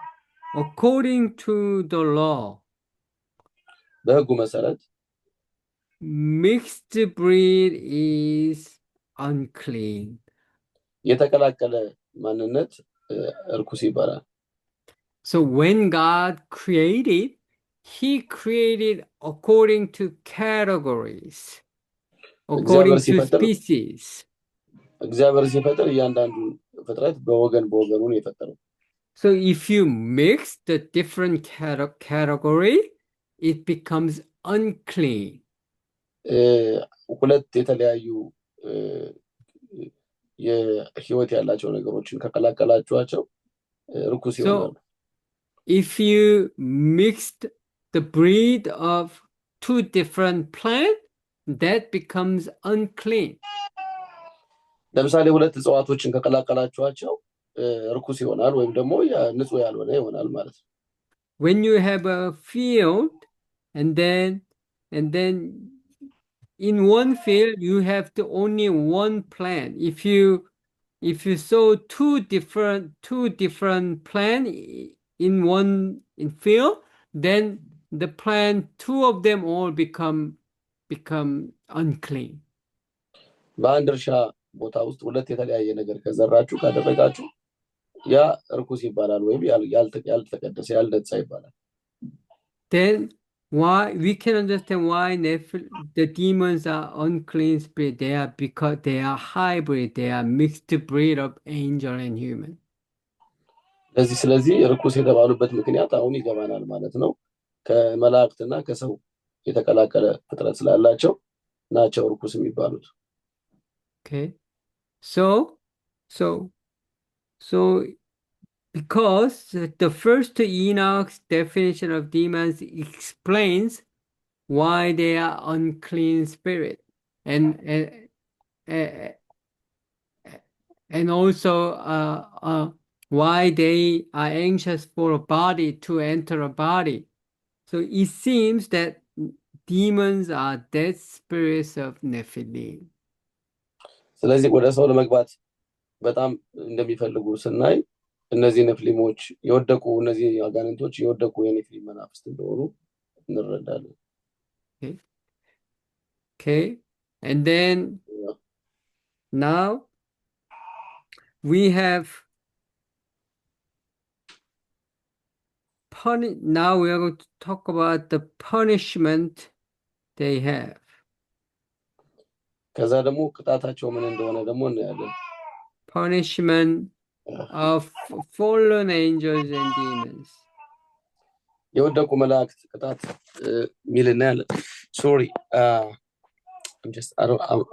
According to the law, በሕጉ መሰረት mixed breed is unclean. የተቀላቀለ ማንነት ርኩስ ይባላል። So when God created, He created according to categories, according to species. እግዚአብሔር ሲፈጥር እያንዳንዱ ፍጥረት በወገኑ ነው የፈጠረው። So if you mix the different category, it becomes unclean. ሁለት የተለያዩ የህይወት ያላቸው ነገሮችን ከቀላቀላችኋቸው ርኩስ ይሆናሉ። If you mixed the breed of two different plants, that becomes unclean. ለምሳሌ ሁለት እጽዋቶችን ከቀላቀላችኋቸው ርኩስ ይሆናል ወይም ደግሞ ንጹህ ያልሆነ ይሆናል ማለት ነው። When you have a field and then in one field you have only one plant. If you sow two different plants in one field, then the plant, two of them all become unclean. በአንድ እርሻ ቦታ ውስጥ ሁለት የተለያየ ነገር ከዘራችሁ ካደረጋችሁ ያ ርኩስ ይባላል ወይም ያልተቀደሰ ያልነጻ ይባላል። Then why we can understand why the demons are unclean spirit. They are because they are hybrid. They are mixed breed of angel and human. ስለዚህ ርኩስ የተባሉበት ምክንያት አሁን ይገባናል ማለት ነው። ከመላእክትና ከሰው የተቀላቀለ ፍጥረት ስላላቸው ናቸው ርኩስ የሚባሉት። Okay. So because the first Enoch's definition of demons explains why they are unclean spirit and also why they are anxious for a body to enter a body. So it seems that demons are dead spirits of Nephilim. ስለዚህ ወደ ሰው ለመግባት በጣም እንደሚፈልጉ ስናይ እነዚህ ነፍሊሞች የወደቁ እነዚህ አጋንንቶች የወደቁ የነፍሊም መናፍስት እንደሆኑ እንረዳለን። Okay. And then now we have now we are going to talk about the punishment they have. ከዛ ደግሞ ቅጣታቸው ምን እንደሆነ ደግሞ እናያለን። Punishment of fallen angels and demons. የወደቁ መላእክት ቅጣት ሚልና ያለ sorry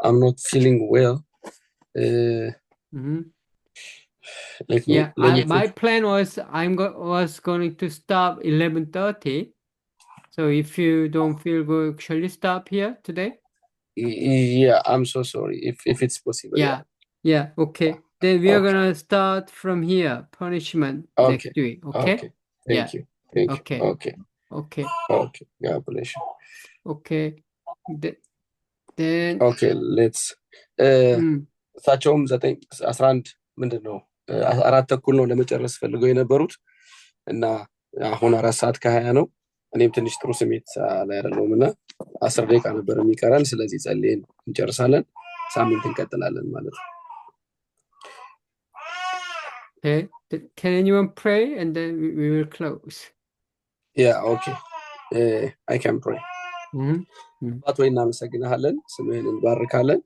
I'm not feeling well. My plan was was going to stop 11:30. So if you don't feel good, shall you stop here today? Yeah, I'm so sorry if it's possible. Yeah, okay. Then we are gonna start from here. Punishment next week. Okay. Thank you. Okay. God bless you. Okay. Then okay, let's እሳቸውም 11 ምንድነው 4:30 ነው ለመጨረስ ፈልገው የነበሩት እና አሁን 4 ከ20 ነው። እኔም ትንሽ ጥሩ ስሜት ላይ አይደለሁምና 10 ደቂቃ ነበር የሚቀራን። ስለዚህ ጸልየን እንጨርሳለን፣ ሳምንት እንቀጥላለን ማለት ነው። Okay, can anyone pray and then we will close? Yeah, okay. I can pray. አባት ሆይ እናመሰግናለን፣ ስምህን እንባርካለን።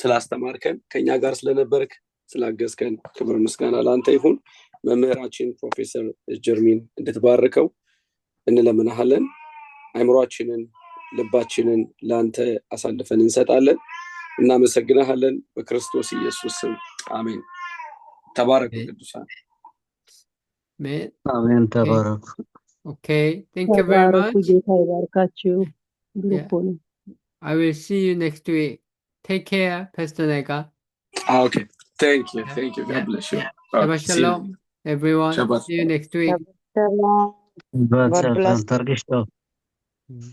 ስላስተማርከን ከኛ ጋር ስለነበርክ ስላገዝከን ክብር ምስጋና ላንተ ይሁን። መምህራችን ፕሮፌሰር ጀርሚን እንድትባርከው እንለምናለን። አይምሮአችንን ልባችንን ላንተ አሳልፈን እንሰጣለን። እናመሰግናለን በክርስቶስ ኢየሱስ ስም አሜን። ተባረኩ ቅዱሳን። Amen. አሜን። Okay. ተባረኩ። Okay. Thank you very ተባረኩ። much. ጌታ ይባርካችሁ። Yeah. ብሩክ ሁኑ። I will see you next week. Take care, Pastor Nega. Okay. Thank you. Yeah. Thank you. God Yeah. bless you. Yeah. Okay. Shabbat See you. shalom, everyone. Shabbat See you next week. ሰላም። God bless. ተርግሽቶ Mm.